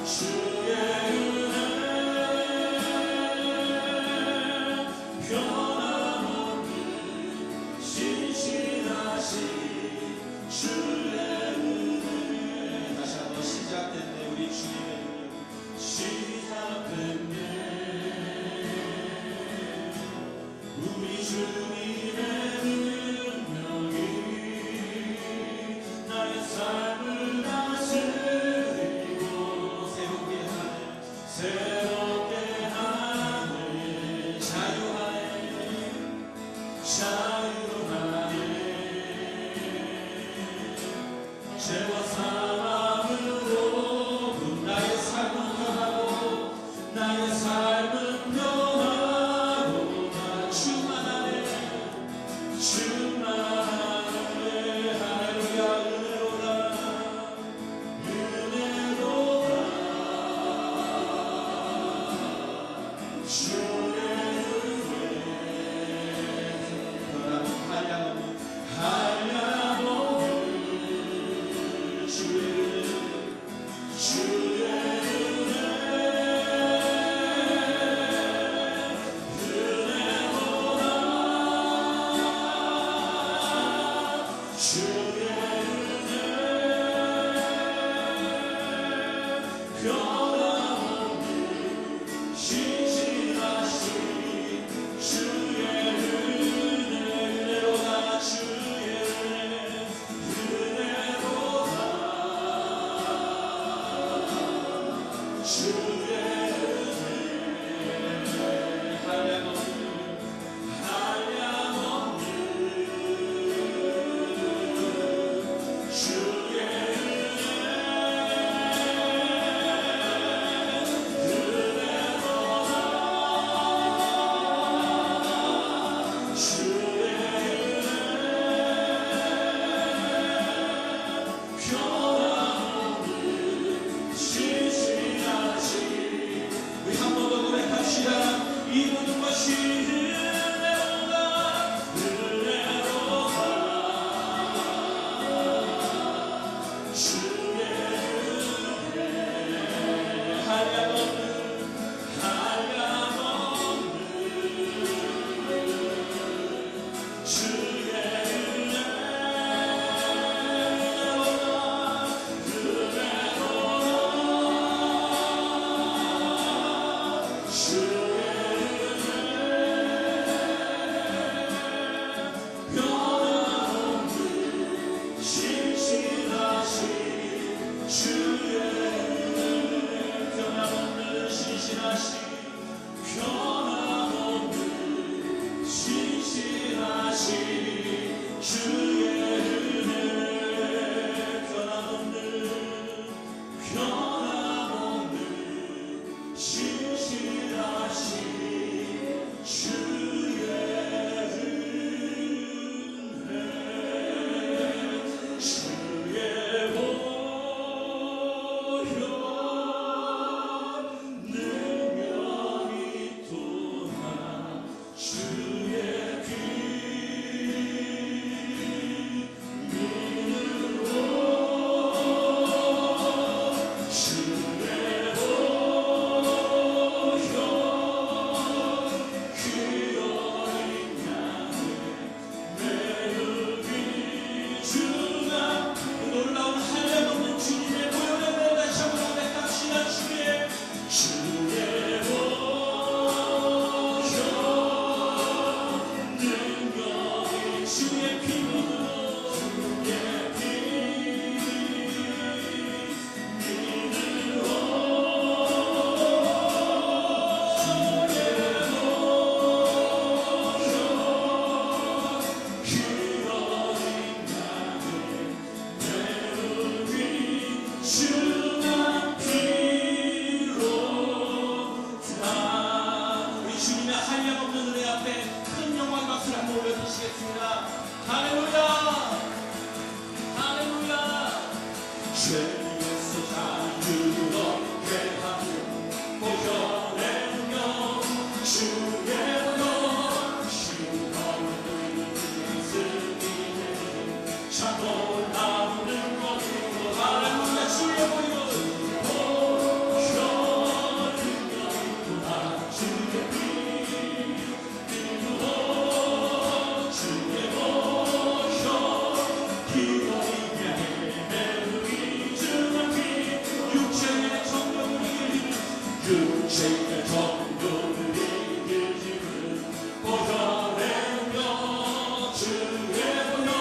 주의 은혜 변함없는 신실하신 주의 은혜. 다시 한번 시작됐네. 우리 주님의 시작됐네. 우리 주님의 능력이 나의 삶을 다스리고 새롭게 하네. 자유하네. 죄와 사망으로 나의 삶은 변하고 나 충만하네. 할렐루야. 은혜로다 주의 은혜 한량없는 주의 신실하신 그 죄의 정도를 이기는 보혈의 명 주의 보혈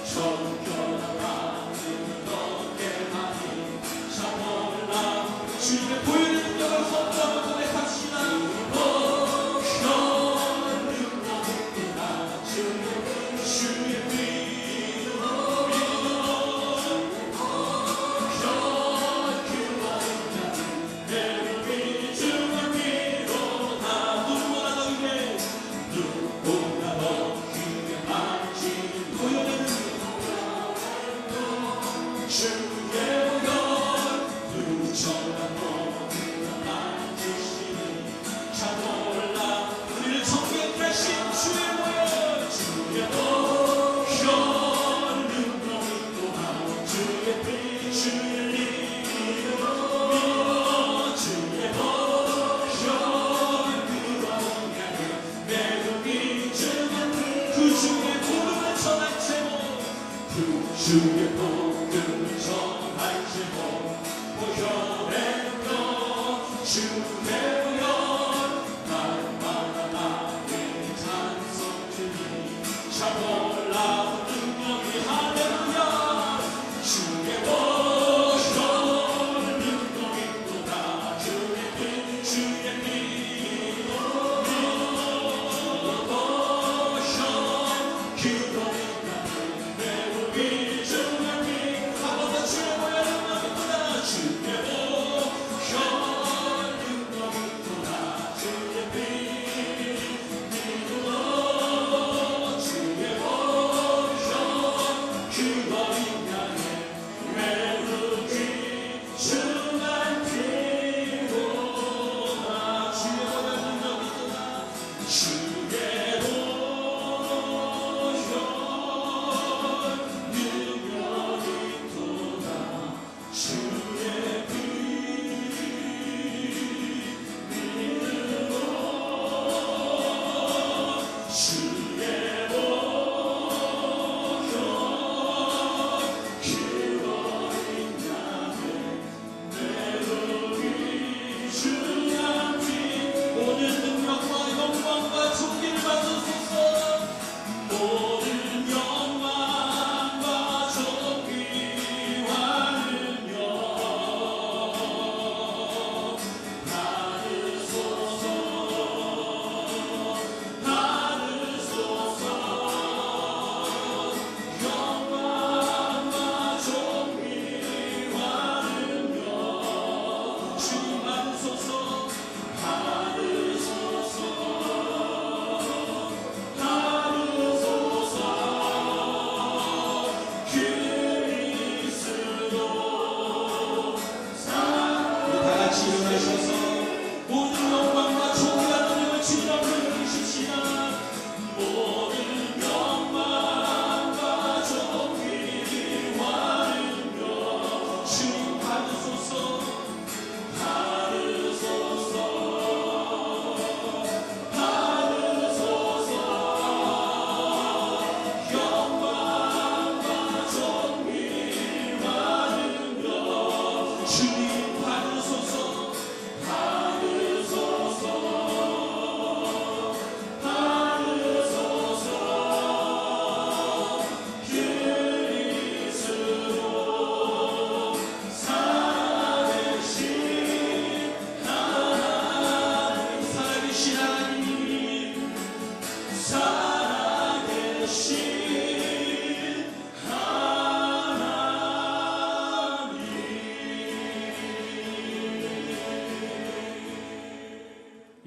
정결한 하늘은 어깨하니 참 놀라 주의 보혈의 능력을 선포하며 고백합시다. 주의 복음을 전할 제목 보혈의 명 주의 보혈 날마다 나의 찬송 주님 참 놀라운 능력이 할렐루야 주의 보혈 능력이 또다 주의 피 주의 피 보혈 기도의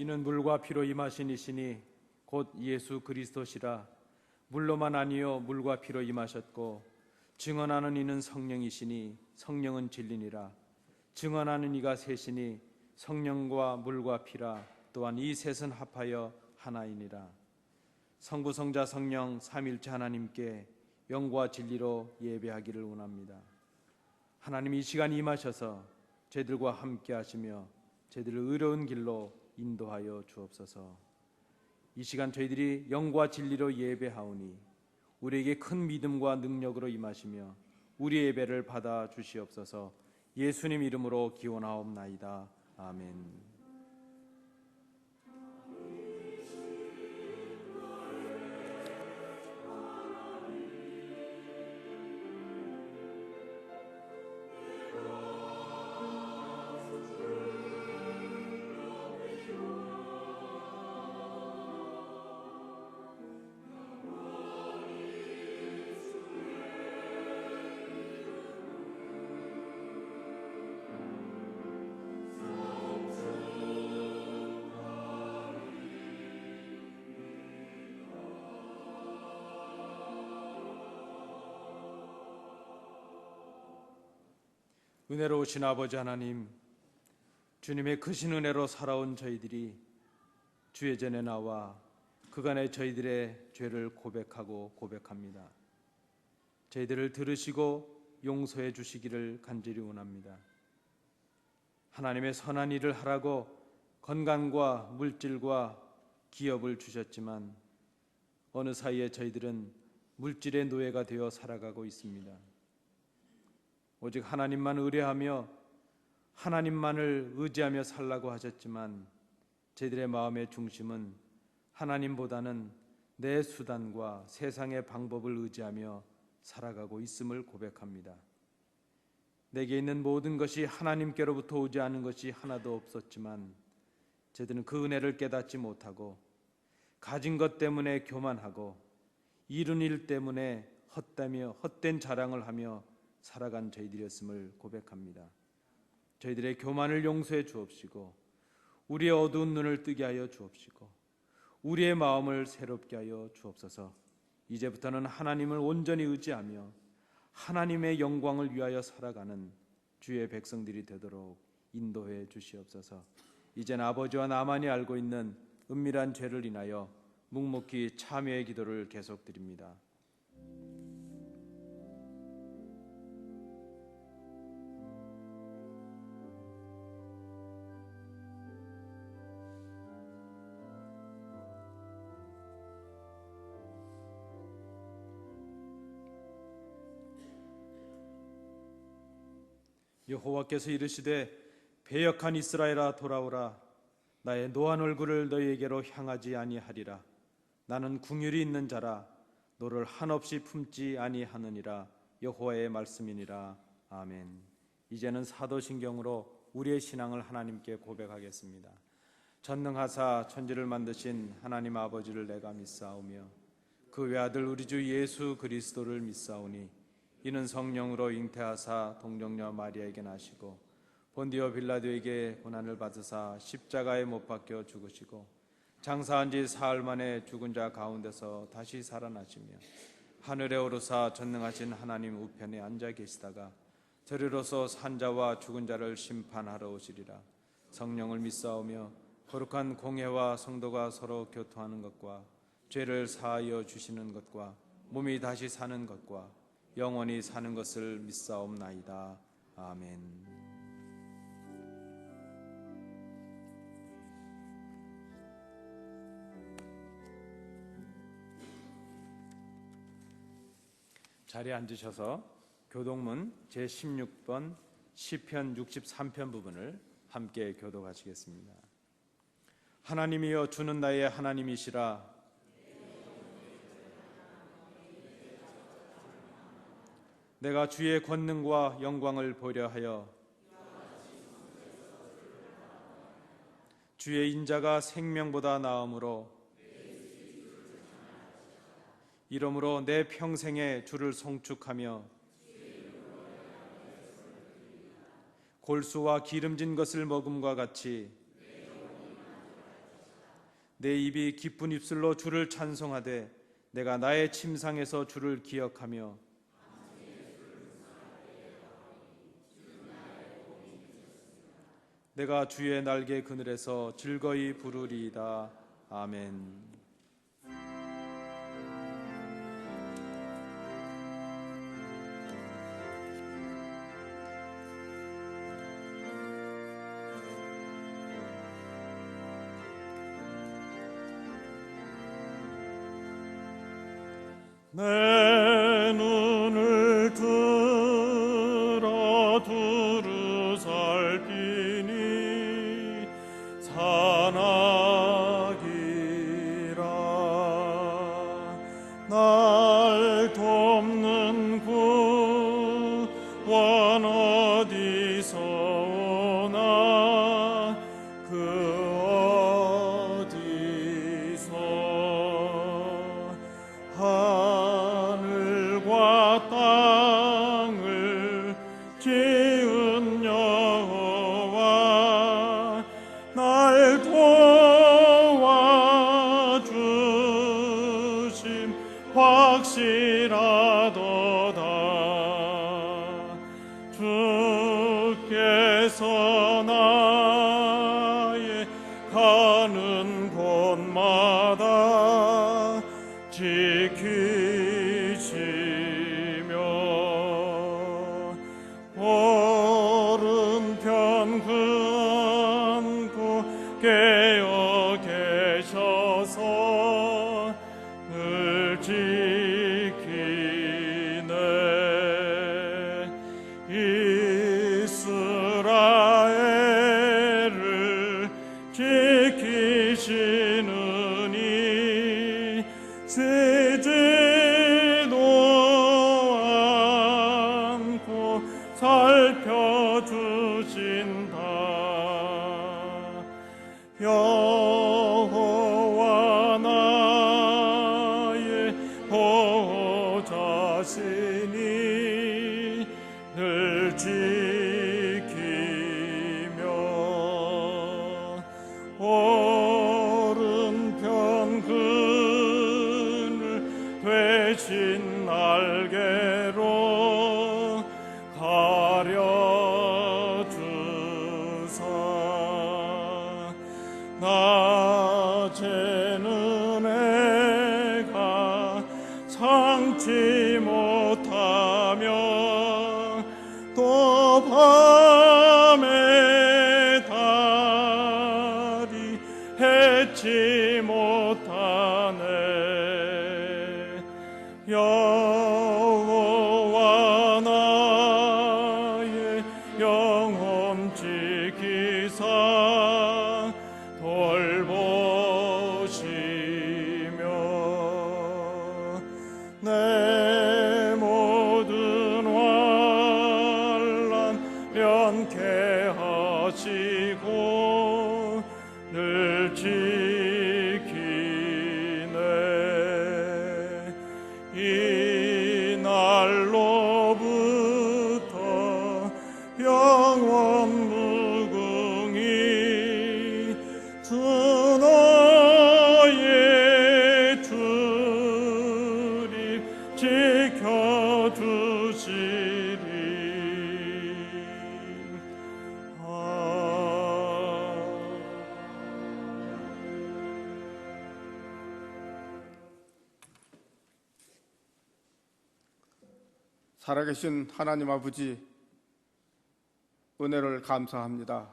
이는 물과 피로 임하신 이시니 곧 예수 그리스도시라. 물로만 아니요 물과 피로 임하셨고 증언하는 이는 성령이시니 성령은 진리니라. 증언하는 이가 셋이니 성령과 물과 피라. 또한 이 셋은 합하여 하나이니라. 성부 성자 성령 삼일체 하나님께 영과 진리로 예배하기를 원합니다. 하나님 이 시간 임하셔서 저희들과 함께 하시며 저희들을 의로운 길로 인도하여 주옵소서. 이 시간 저희들이 영과 진리로 예배하오니 우리에게 큰 믿음과 능력으로 임하시며 우리 예배를 받아 주시옵소서. 예수님 이름으로 기원하옵나이다. 아멘. 은혜로우신 아버지 하나님, 주님의 크신 은혜로 살아온 저희들이 주의 전에 나와 그간의 저희들의 죄를 고백하고 고백합니다. 저희들을 들으시고 용서해 주시기를 간절히 원합니다. 하나님의 선한 일을 하라고 건강과 물질과 기업을 주셨지만 어느 사이에 저희들은 물질의 노예가 되어 살아가고 있습니다. 오직 하나님만 의뢰하며 하나님만을 의지하며 살라고 하셨지만 저희들의 마음의 중심은 하나님보다는 내 수단과 세상의 방법을 의지하며 살아가고 있음을 고백합니다. 내게 있는 모든 것이 하나님께로부터 오지 않은 것이 하나도 없었지만 저희들은 그 은혜를 깨닫지 못하고 가진 것 때문에 교만하고 이룬 일 때문에 헛된 자랑을 하며 살아간 저희들이었음을 고백합니다. 저희들의 교만을 용서해 주옵시고 우리의 어두운 눈을 뜨게 하여 주옵시고 우리의 마음을 새롭게 하여 주옵소서. 이제부터는 하나님을 온전히 의지하며 하나님의 영광을 위하여 살아가는 주의 백성들이 되도록 인도해 주시옵소서. 이젠 아버지와 나만이 알고 있는 은밀한 죄를 인하여 묵묵히 참회의 기도를 계속드립니다. 여호와께서 이르시되 배역한 이스라엘아 돌아오라. 나의 노한 얼굴을 너희에게로 향하지 아니하리라. 나는 궁휼이 있는 자라. 너를 한없이 품지 아니하느니라. 여호와의 말씀이니라. 아멘. 이제는 사도신경으로 우리의 신앙을 하나님께 고백하겠습니다. 전능하사 천지를 만드신 하나님 아버지를 내가 믿사오며 그 외아들 우리 주 예수 그리스도를 믿사오니 이는 성령으로 잉태하사 동정녀 마리아에게 나시고 본디오 빌라도에게 고난을 받으사 십자가에 못 박혀 죽으시고 장사한 지 사흘 만에 죽은 자 가운데서 다시 살아나시며 하늘에 오르사 전능하신 하나님 우편에 앉아 계시다가 저리로서 산자와 죽은 자를 심판하러 오시리라. 성령을 믿사오며 거룩한 공회와 성도가 서로 교통하는 것과 죄를 사하여 주시는 것과 몸이 다시 사는 것과 영원히 사는 것을 믿사옵나이다. 아멘. 자리에 앉으셔서 교독문 제16번 시편 63편 부분을 함께 교독하시겠습니다. 하나님이여 주는 나의 하나님이시라. 내가 주의 권능과 영광을 보려 하여 주의 인자가 생명보다 나음으로 이러므로 내 평생에 주를 송축하며 골수와 기름진 것을 먹음과 같이 내 입이 기쁜 입술로 주를 찬송하되 내가 나의 침상에서 주를 기억하며 내가 주의 날개 그늘에서 즐거이 부르리이다. 아멘. 내 눈을 들어 두루 살피니 깨어 계셔서 늘 지키네. 이스라엘을 지키시는 이 쉬지도 않고 살펴주신다. 여호와 나의 보호자시니 늘 지키며 오른편 그늘 되신 날개로 가려주사 낮에는 해가 상치 못하며 또 밤에 달이 해치 못하네. 여호와 나의 영혼 지키사 돌보시며 내 모든 환난 면케하시고 늘 지키네. 이 날로부터 영원 무궁히 주 너의 주님 지켜주시리. 살아계신 하나님 아버지, 은혜를 감사합니다.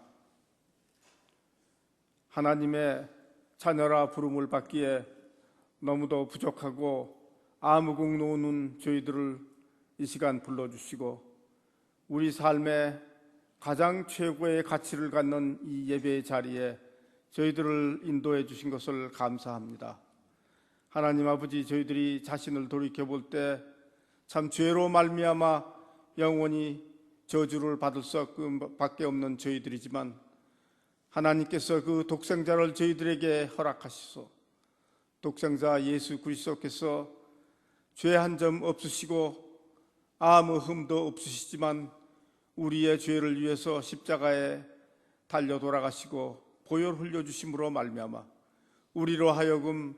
하나님의 자녀라 부름을 받기에 너무도 부족하고 아무국 노는 저희들을 이 시간 불러주시고 우리 삶의 가장 최고의 가치를 갖는 이 예배의 자리에 저희들을 인도해 주신 것을 감사합니다. 하나님 아버지, 저희들이 자신을 돌이켜볼 때 참 죄로 말미암아 영원히 저주를 받을 수밖에 없는 저희들이지만 하나님께서 그 독생자를 저희들에게 허락하시소 독생자 예수 그리스도께서 죄 한 점 없으시고 아무 흠도 없으시지만 우리의 죄를 위해서 십자가에 달려 돌아가시고 보혈 흘려주심으로 말미암아 우리로 하여금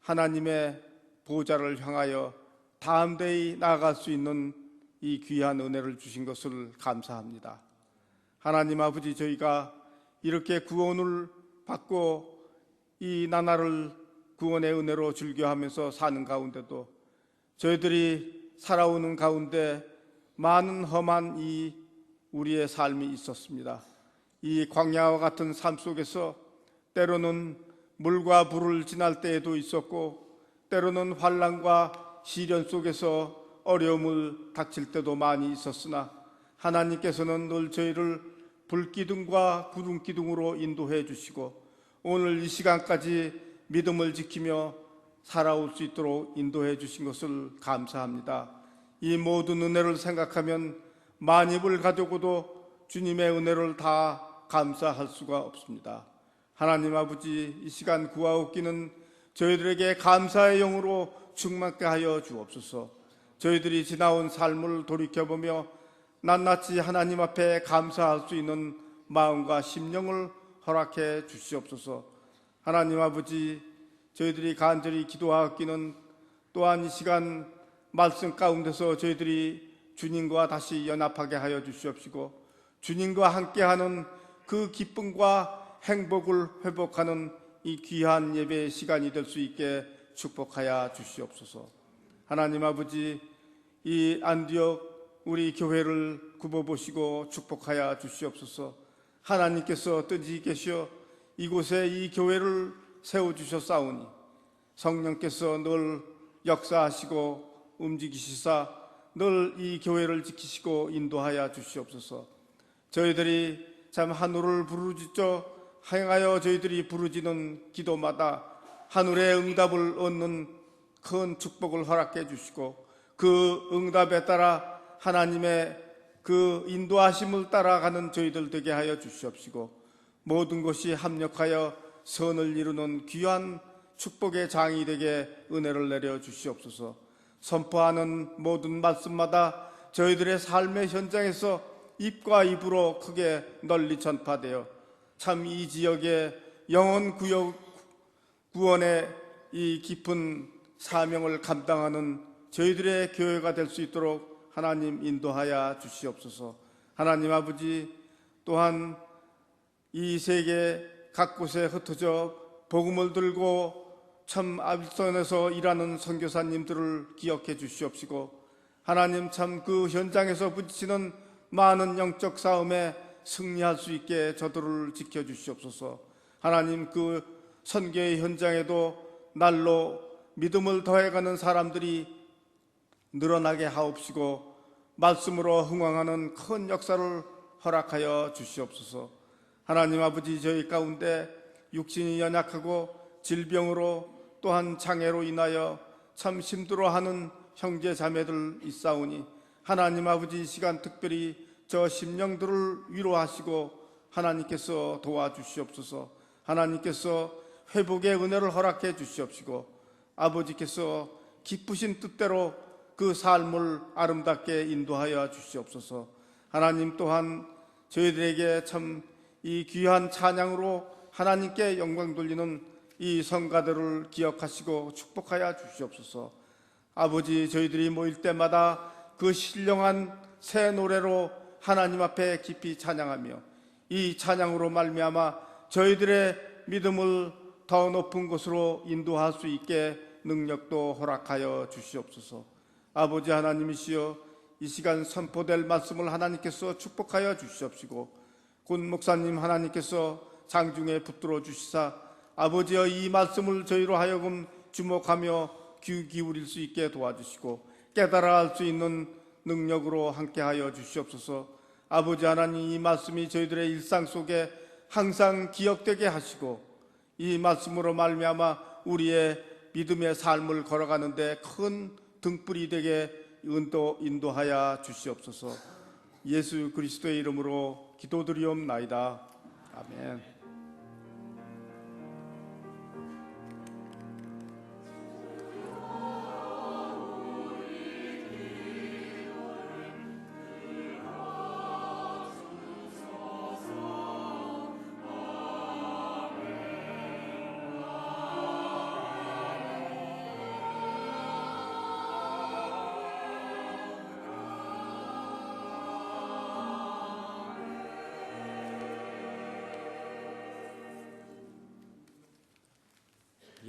하나님의 보좌를 향하여 담대히 나아갈 수 있는 이 귀한 은혜를 주신 것을 감사합니다. 하나님 아버지, 저희가 이렇게 구원을 받고 이 나라를 구원의 은혜로 즐겨하면서 사는 가운데도 저희들이 살아오는 가운데 많은 험한 이 우리의 삶이 있었습니다. 이 광야와 같은 삶 속에서 때로는 물과 불을 지날 때에도 있었고 때로는 환난과 시련 속에서 어려움을 닥칠 때도 많이 있었으나 하나님께서는 늘 저희를 불기둥과 구름기둥으로 인도해 주시고 오늘 이 시간까지 믿음을 지키며 살아올 수 있도록 인도해 주신 것을 감사합니다. 이 모든 은혜를 생각하면 만입을 가지고도 주님의 은혜를 다 감사할 수가 없습니다. 하나님 아버지, 이 시간 구하옵기는 저희들에게 감사의 영으로 충만케 하여 주옵소서. 저희들이 지나온 삶을 돌이켜보며 낱낱이 하나님 앞에 감사할 수 있는 마음과 심령을 허락해 주시옵소서. 하나님 아버지, 저희들이 간절히 기도하옵기는 또한 이 시간 말씀 가운데서 저희들이 주님과 다시 연합하게 하여 주시옵시고 주님과 함께하는 그 기쁨과 행복을 회복하는 이 귀한 예배의 시간이 될 수 있게 축복하여 주시옵소서. 하나님 아버지, 이 안디옥 우리 교회를 굽어보시고 축복하여 주시옵소서. 하나님께서 뜻이 계시어 이곳에 이 교회를 세워주셨사오니 성령께서 늘 역사하시고 움직이시사 늘 이 교회를 지키시고 인도하여 주시옵소서. 저희들이 참 하늘을 부르짖어 행하여 저희들이 부르짖는 기도마다 하늘의 응답을 얻는 큰 축복을 허락해 주시고 그 응답에 따라 하나님의 그 인도하심을 따라가는 저희들 되게 하여 주시옵시고 모든 것이 합력하여 선을 이루는 귀한 축복의 장이 되게 은혜를 내려 주시옵소서. 선포하는 모든 말씀마다 저희들의 삶의 현장에서 입과 입으로 크게 널리 전파되어 참 이 지역의 영혼 구원의 이 깊은 사명을 감당하는 저희들의 교회가 될 수 있도록 하나님 인도하여 주시옵소서. 하나님 아버지, 또한 이 세계 각 곳에 흩어져 복음을 들고 참 앞선에서 일하는 선교사님들을 기억해 주시옵시고 하나님 참 그 현장에서 부딪히는 많은 영적 싸움에 승리할 수 있게 저들을 지켜주시옵소서. 하나님 그 선교의 현장에도 날로 믿음을 더해가는 사람들이 늘어나게 하옵시고 말씀으로 흥왕하는 큰 역사를 허락하여 주시옵소서. 하나님 아버지, 저희 가운데 육신이 연약하고 질병으로 또한 장애로 인하여 참 힘들어하는 형제 자매들 있사오니 하나님 아버지, 이 시간 특별히 저 심령들을 위로하시고 하나님께서 도와주시옵소서. 하나님께서 회복의 은혜를 허락해 주시옵시고 아버지께서 기쁘신 뜻대로 그 삶을 아름답게 인도하여 주시옵소서. 하나님 또한 저희들에게 참 이 귀한 찬양으로 하나님께 영광 돌리는 이 성가들을 기억하시고 축복하여 주시옵소서. 아버지, 저희들이 모일 때마다 그 신령한 새 노래로 하나님 앞에 깊이 찬양하며 이 찬양으로 말미암아 저희들의 믿음을 더 높은 곳으로 인도할 수 있게 능력도 허락하여 주시옵소서. 아버지 하나님이시여, 이 시간 선포될 말씀을 하나님께서 축복하여 주시옵시고 군 목사님 하나님께서 장중에 붙들어 주시사 아버지여 이 말씀을 저희로 하여금 주목하며 귀 기울일 수 있게 도와주시고 깨달아 알 수 있는 능력으로 함께하여 주시옵소서. 아버지 하나님, 이 말씀이 저희들의 일상 속에 항상 기억되게 하시고 이 말씀으로 말미암아 우리의 믿음의 삶을 걸어가는데 큰 등불이 되게 인도하여 주시옵소서. 예수 그리스도의 이름으로 기도드리옵나이다. 아멘.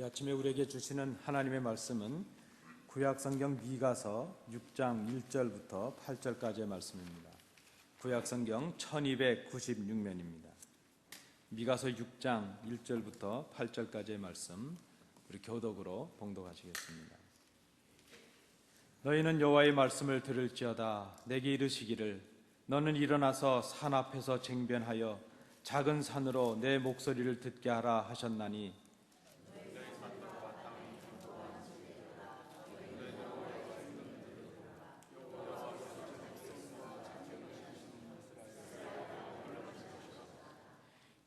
이 아침에 우리에게 주시는 하나님의 말씀은 구약성경 미가서 6장 1절부터 8절까지의 말씀입니다. 구약성경 1296면입니다. 미가서 6장 1절부터 8절까지의 말씀, 우리 교독으로 봉독하시겠습니다. 너희는 여호와의 말씀을 들을지어다. 내게 이르시기를 너는 일어나서 산 앞에서 쟁변하여 작은 산으로 내 목소리를 듣게 하라 하셨나니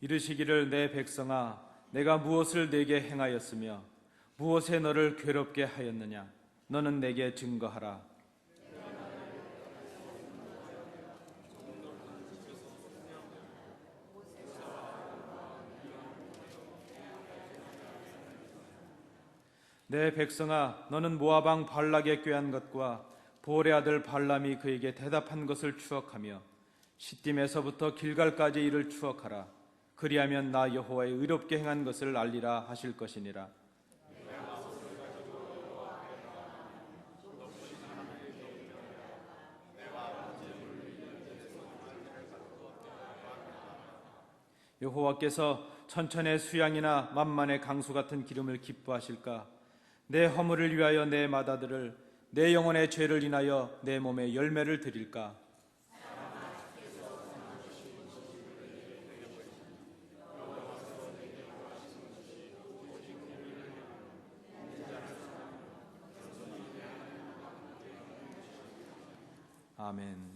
이르시기를 내 백성아, 내가 무엇을 내게 행하였으며 무엇에 너를 괴롭게 하였느냐? 너는 내게 증거하라. 내 백성아, 너는 모압 왕 발락의 꾀한 것과 보올의 아들 발람이 그에게 대답한 것을 추억하며 시딤에서부터 길갈까지 이를 추억하라. 그리하면 나 여호와의 의롭게 행한 것을 알리라 하실 것이니라. 여호와께서 천천의 수양이나 만만의 강수 같은 기름을 기뻐하실까? 내 허물을 위하여 내 맏아들을, 내 영혼의 죄를 인하여 내 몸에 열매를 드릴까? 아멘.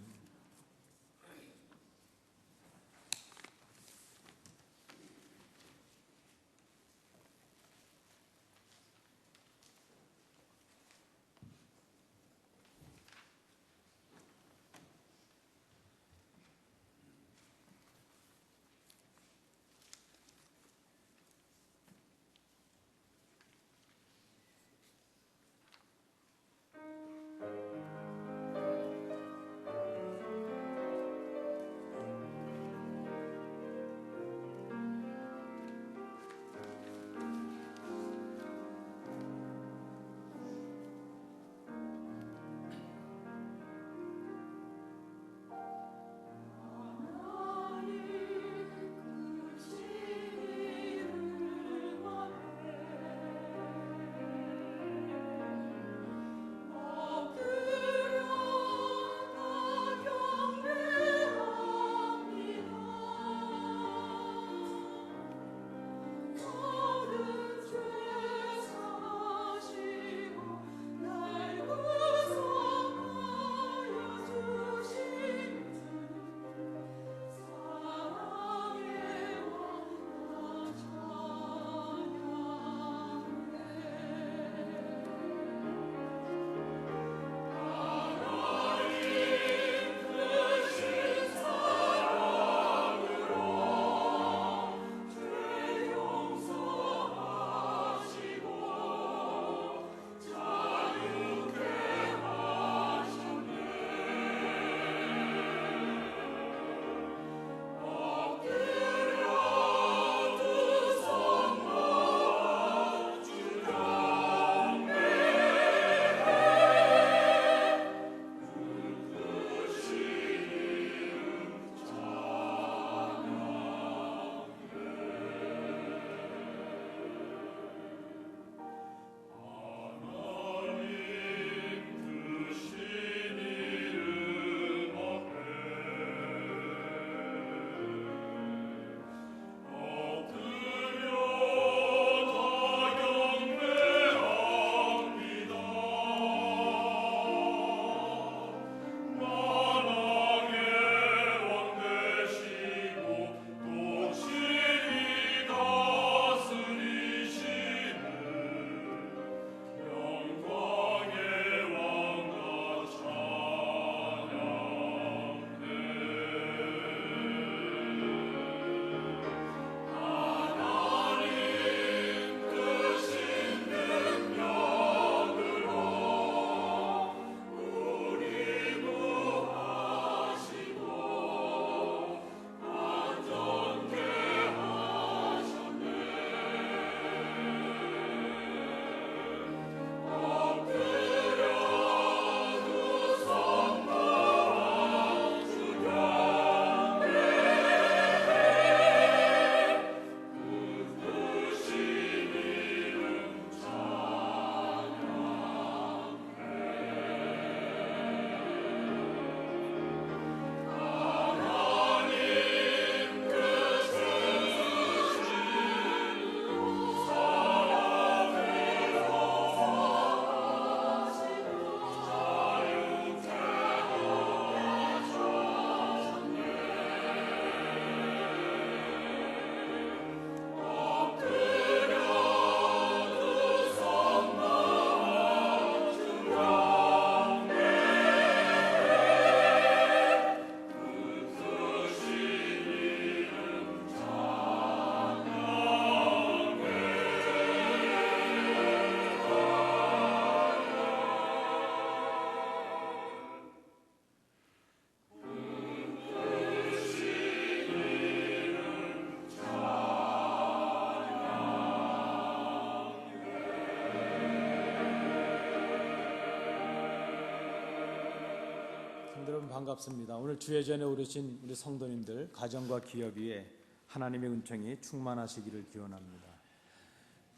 여러분 반갑습니다. 오늘 주예전에 오르신 우리 성도님들 가정과 기업 위에 하나님의 은총이 충만하시기를 기원합니다.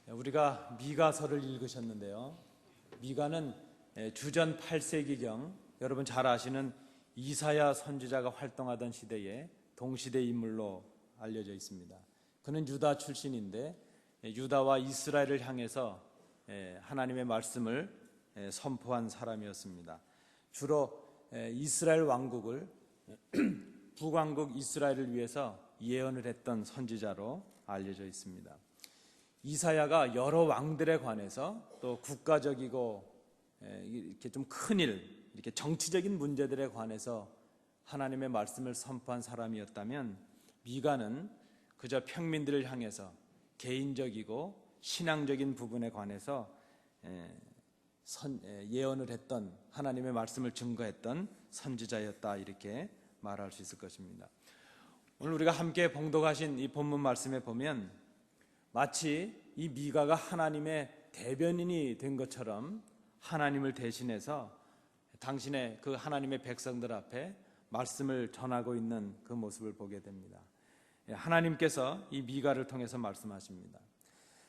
우리가 미가서를 읽으셨는데요. 미가는 주전 8세기경 여러분 잘 아시는 이사야 선지자가 활동하던 시대에 동시대 인물로 알려져 있습니다. 그는 유다 출신인데 유다와 이스라엘을 향해서 하나님의 말씀을 선포한 사람이었습니다. 주로 이스라엘 왕국을 북왕국 이스라엘을 위해서 예언을 했던 선지자로 알려져 있습니다. 이사야가 여러 왕들에 관해서 또 국가적이고 이렇게 좀 큰일, 이렇게 정치적인 문제들에 관해서 하나님의 말씀을 선포한 사람이었다면 미가는 그저 평민들을 향해서 개인적이고 신앙적인 부분에 관해서 예언을 했던, 하나님의 말씀을 증거했던 선지자였다, 이렇게 말할 수 있을 것입니다. 오늘 우리가 함께 봉독하신 이 본문 말씀에 보면 마치 이 미가가 하나님의 대변인이 된 것처럼 하나님을 대신해서 당신의 그 하나님의 백성들 앞에 말씀을 전하고 있는 그 모습을 보게 됩니다. 하나님께서 이 미가를 통해서 말씀하십니다.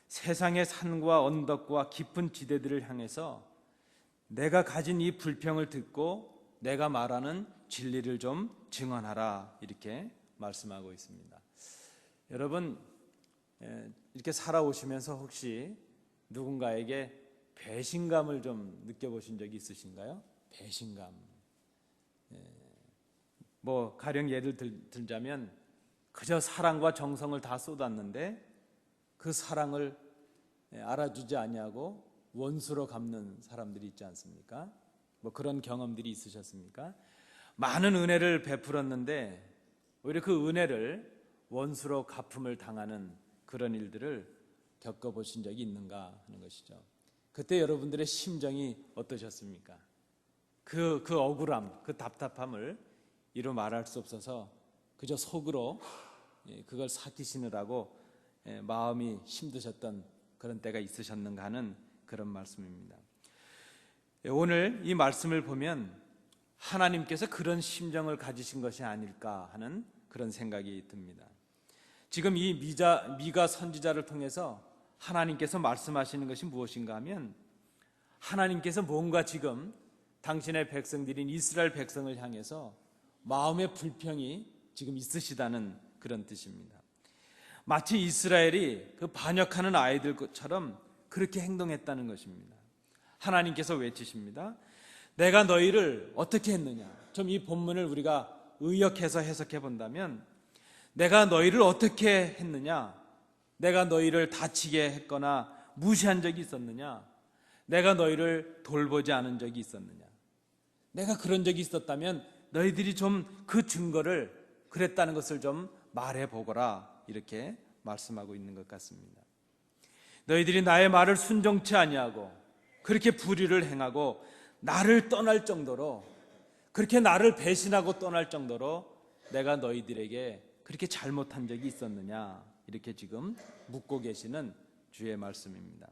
세상의 산과 언덕과 깊은 지대들을 향해서 내가 가진 이 불평을 듣고 내가 말하는 진리를 좀 증언하라, 이렇게 말씀하고 있습니다. 여러분, 이렇게 살아오시면서 혹시 누군가에게 배신감을 좀 느껴보신 적이 있으신가요? 배신감. 뭐 가령 예를 들자면 그저 사랑과 정성을 다 쏟았는데 그 사랑을 알아주지 아니하고 원수로 갚는 사람들이 있지 않습니까? 뭐 그런 경험들이 있으셨습니까? 많은 은혜를 베풀었는데 오히려 그 은혜를 원수로 갚음을 당하는 그런 일들을 겪어보신 적이 있는가 하는 것이죠. 그때 여러분들의 심정이 어떠셨습니까? 그 억울함, 그 답답함을 이루 말할 수 없어서 그저 속으로 그걸 삭히시느라고 마음이 힘드셨던 그런 때가 있으셨는가 하는 그런 말씀입니다. 오늘 이 말씀을 보면 하나님께서 그런 심정을 가지신 것이 아닐까 하는 그런 생각이 듭니다. 지금 이 미가 선지자를 통해서 하나님께서 말씀하시는 것이 무엇인가 하면 하나님께서 뭔가 지금 당신의 백성들인 이스라엘 백성을 향해서 마음의 불평이 지금 있으시다는 그런 뜻입니다. 마치 이스라엘이 그 반역하는 아이들처럼 그렇게 행동했다는 것입니다. 하나님께서 외치십니다. 내가 너희를 어떻게 했느냐? 좀 이 본문을 우리가 의역해서 해석해 본다면 내가 너희를 어떻게 했느냐? 내가 너희를 다치게 했거나 무시한 적이 있었느냐? 내가 너희를 돌보지 않은 적이 있었느냐? 내가 그런 적이 있었다면 너희들이 좀 그 증거를 그랬다는 것을 좀 말해보거라, 이렇게 말씀하고 있는 것 같습니다. 너희들이 나의 말을 순종치 아니하고 그렇게 불의를 행하고 나를 떠날 정도로, 그렇게 나를 배신하고 떠날 정도로 내가 너희들에게 그렇게 잘못한 적이 있었느냐, 이렇게 지금 묻고 계시는 주의 말씀입니다.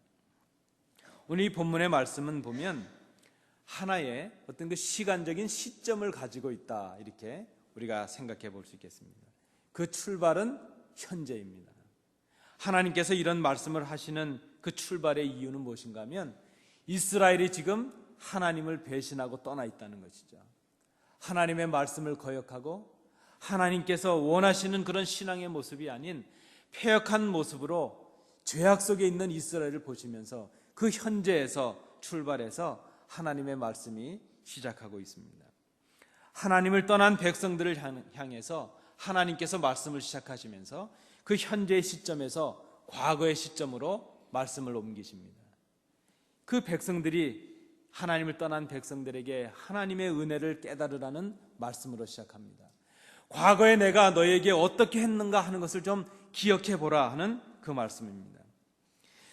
오늘 이 본문의 말씀은 보면 하나의 어떤 그 시간적인 시점을 가지고 있다, 이렇게 우리가 생각해 볼 수 있겠습니다. 그 출발은 현재입니다. 하나님께서 이런 말씀을 하시는 그 출발의 이유는 무엇인가 하면 이스라엘이 지금 하나님을 배신하고 떠나 있다는 것이죠. 하나님의 말씀을 거역하고 하나님께서 원하시는 그런 신앙의 모습이 아닌 패역한 모습으로 죄악 속에 있는 이스라엘을 보시면서 그 현재에서 출발해서 하나님의 말씀이 시작하고 있습니다. 하나님을 떠난 백성들을 향해서 하나님께서 말씀을 시작하시면서 그 현재의 시점에서 과거의 시점으로 말씀을 옮기십니다. 그 백성들이 하나님을 떠난 백성들에게 하나님의 은혜를 깨달으라는 말씀으로 시작합니다. 과거에 내가 너에게 어떻게 했는가 하는 것을 좀 기억해 보라 하는 그 말씀입니다.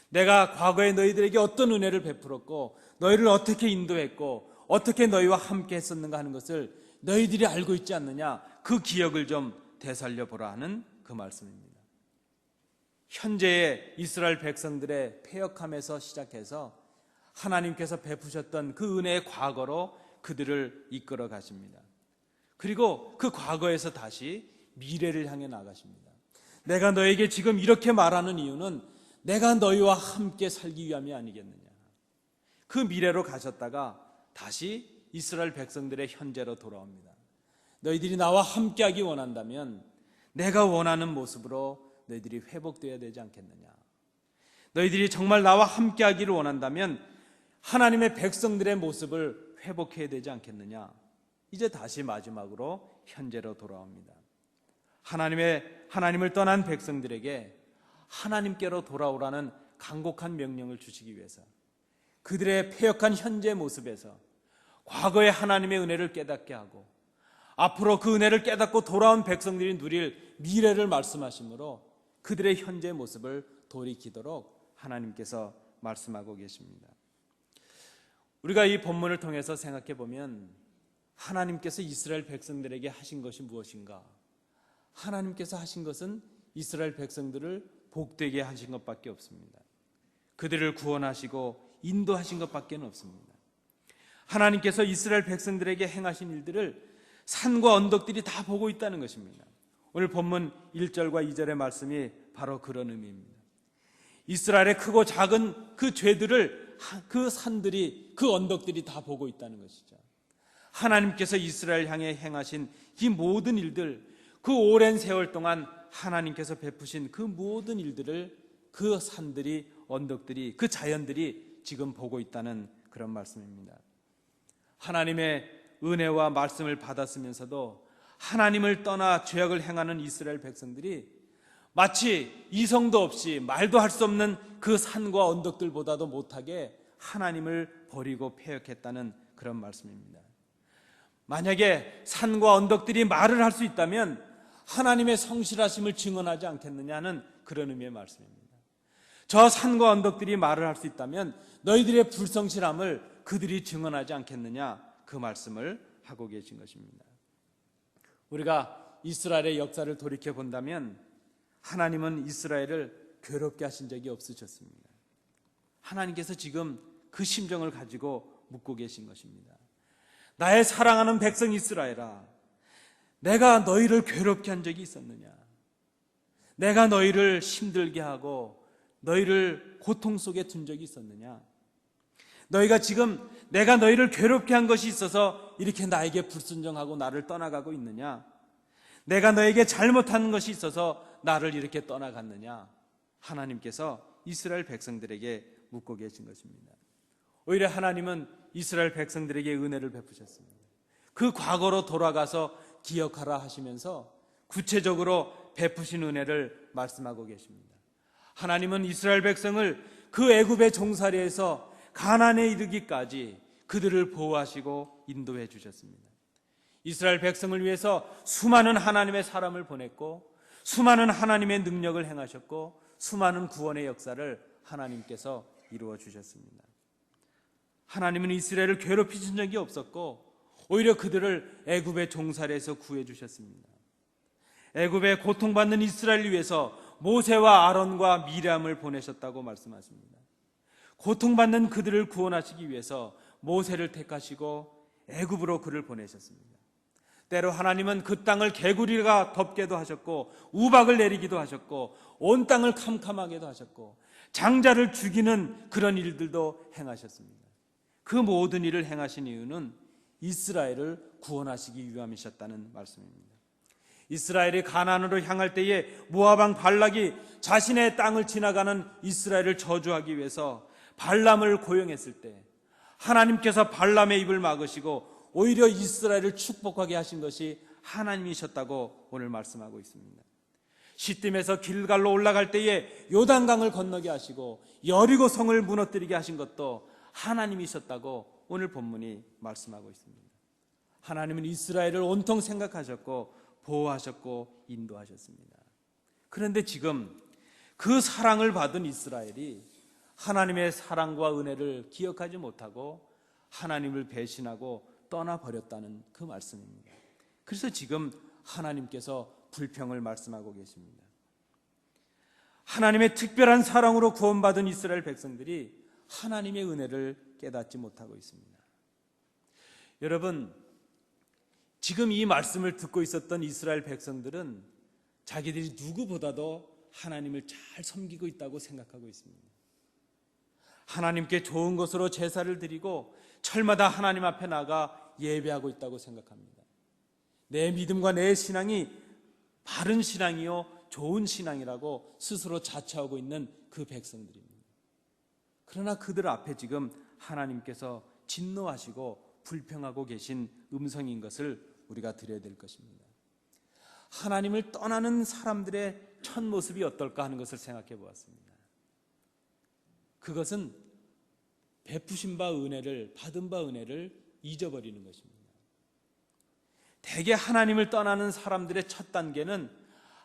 내가 과거에 너희들에게 어떤 은혜를 베풀었고 너희를 어떻게 인도했고 어떻게 너희와 함께 했었는가 하는 것을 너희들이 알고 있지 않느냐, 그 기억을 좀 되살려 보라 하는 그 말씀입니다. 현재의 이스라엘 백성들의 패역함에서 시작해서 하나님께서 베푸셨던 그 은혜의 과거로 그들을 이끌어 가십니다. 그리고 그 과거에서 다시 미래를 향해 나가십니다. 내가 너에게 지금 이렇게 말하는 이유는 내가 너희와 함께 살기 위함이 아니겠느냐. 그 미래로 가셨다가 다시 이스라엘 백성들의 현재로 돌아옵니다. 너희들이 나와 함께하기 원한다면 내가 원하는 모습으로 너희들이 회복되어야 되지 않겠느냐. 너희들이 정말 나와 함께하기를 원한다면 하나님의 백성들의 모습을 회복해야 되지 않겠느냐. 이제 다시 마지막으로 현재로 돌아옵니다. 하나님을 떠난 백성들에게 하나님께로 돌아오라는 간곡한 명령을 주시기 위해서 그들의 패역한 현재 모습에서 과거의 하나님의 은혜를 깨닫게 하고 앞으로 그 은혜를 깨닫고 돌아온 백성들이 누릴 미래를 말씀하시므로 그들의 현재 모습을 돌이키도록 하나님께서 말씀하고 계십니다. 우리가 이 본문을 통해서 생각해 보면 하나님께서 이스라엘 백성들에게 하신 것이 무엇인가? 하나님께서 하신 것은 이스라엘 백성들을 복되게 하신 것밖에 없습니다. 그들을 구원하시고 인도하신 것밖에 없습니다. 하나님께서 이스라엘 백성들에게 행하신 일들을 산과 언덕들이 다 보고 있다는 것입니다. 오늘 본문 1절과 2절의 말씀이 바로 그런 의미입니다. 이스라엘의 크고 작은 그 죄들을 그 산들이, 그 언덕들이 다 보고 있다는 것이죠. 하나님께서 이스라엘 향해 행하신 이 모든 일들, 그 오랜 세월 동안 하나님께서 베푸신 그 모든 일들을 그 산들이, 언덕들이, 그 자연들이 지금 보고 있다는 그런 말씀입니다. 하나님의 은혜와 말씀을 받았으면서도 하나님을 떠나 죄악을 행하는 이스라엘 백성들이 마치 이성도 없이 말도 할 수 없는 그 산과 언덕들보다도 못하게 하나님을 버리고 패역했다는 그런 말씀입니다. 만약에 산과 언덕들이 말을 할 수 있다면 하나님의 성실하심을 증언하지 않겠느냐는 그런 의미의 말씀입니다. 저 산과 언덕들이 말을 할 수 있다면 너희들의 불성실함을 그들이 증언하지 않겠느냐, 그 말씀을 하고 계신 것입니다. 우리가 이스라엘의 역사를 돌이켜 본다면 하나님은 이스라엘을 괴롭게 하신 적이 없으셨습니다. 하나님께서 지금 그 심정을 가지고 묻고 계신 것입니다. 나의 사랑하는 백성 이스라엘아, 내가 너희를 괴롭게 한 적이 있었느냐? 내가 너희를 힘들게 하고 너희를 고통 속에 둔 적이 있었느냐? 너희가 지금 내가 너희를 괴롭게 한 것이 있어서 이렇게 나에게 불순종하고 나를 떠나가고 있느냐? 내가 너에게 잘못한 것이 있어서 나를 이렇게 떠나갔느냐? 하나님께서 이스라엘 백성들에게 묻고 계신 것입니다. 오히려 하나님은 이스라엘 백성들에게 은혜를 베푸셨습니다. 그 과거로 돌아가서 기억하라 하시면서 구체적으로 베푸신 은혜를 말씀하고 계십니다. 하나님은 이스라엘 백성을 그 애굽의 종살이에서 가나안에 이르기까지 그들을 보호하시고 인도해 주셨습니다. 이스라엘 백성을 위해서 수많은 하나님의 사람을 보냈고 수많은 하나님의 능력을 행하셨고 수많은 구원의 역사를 하나님께서 이루어 주셨습니다. 하나님은 이스라엘을 괴롭히신 적이 없었고 오히려 그들을 애굽의 종살이에서 구해 주셨습니다. 애굽에 고통받는 이스라엘을 위해서 모세와 아론과 미리암을 보내셨다고 말씀하십니다. 고통받는 그들을 구원하시기 위해서 모세를 택하시고 애굽으로 그를 보내셨습니다. 때로 하나님은 그 땅을 개구리가 덮게도 하셨고 우박을 내리기도 하셨고 온 땅을 캄캄하게도 하셨고 장자를 죽이는 그런 일들도 행하셨습니다. 그 모든 일을 행하신 이유는 이스라엘을 구원하시기 위함이셨다는 말씀입니다. 이스라엘이 가나안으로 향할 때에 모압 왕 발락이 자신의 땅을 지나가는 이스라엘을 저주하기 위해서 발람을 고용했을 때 하나님께서 발람의 입을 막으시고 오히려 이스라엘을 축복하게 하신 것이 하나님이셨다고 오늘 말씀하고 있습니다. 시딤에서 길갈로 올라갈 때에 요단강을 건너게 하시고 여리고 성을 무너뜨리게 하신 것도 하나님이셨다고 오늘 본문이 말씀하고 있습니다. 하나님은 이스라엘을 온통 생각하셨고 보호하셨고 인도하셨습니다. 그런데 지금 그 사랑을 받은 이스라엘이 하나님의 사랑과 은혜를 기억하지 못하고 하나님을 배신하고 떠나버렸다는 그 말씀입니다. 그래서 지금 하나님께서 불평을 말씀하고 계십니다. 하나님의 특별한 사랑으로 구원받은 이스라엘 백성들이 하나님의 은혜를 깨닫지 못하고 있습니다. 여러분, 지금 이 말씀을 듣고 있었던 이스라엘 백성들은 자기들이 누구보다도 하나님을 잘 섬기고 있다고 생각하고 있습니다. 하나님께 좋은 것으로 제사를 드리고 철마다 하나님 앞에 나가 예배하고 있다고 생각합니다. 내 믿음과 내 신앙이 바른 신앙이요 좋은 신앙이라고 스스로 자처하고 있는 그 백성들입니다. 그러나 그들 앞에 지금 하나님께서 진노하시고 불평하고 계신 음성인 것을 우리가 드려야 될 것입니다. 하나님을 떠나는 사람들의 첫 모습이 어떨까 하는 것을 생각해 보았습니다. 그것은 베푸신 바 은혜를, 받은 바 은혜를 잊어버리는 것입니다. 대개 하나님을 떠나는 사람들의 첫 단계는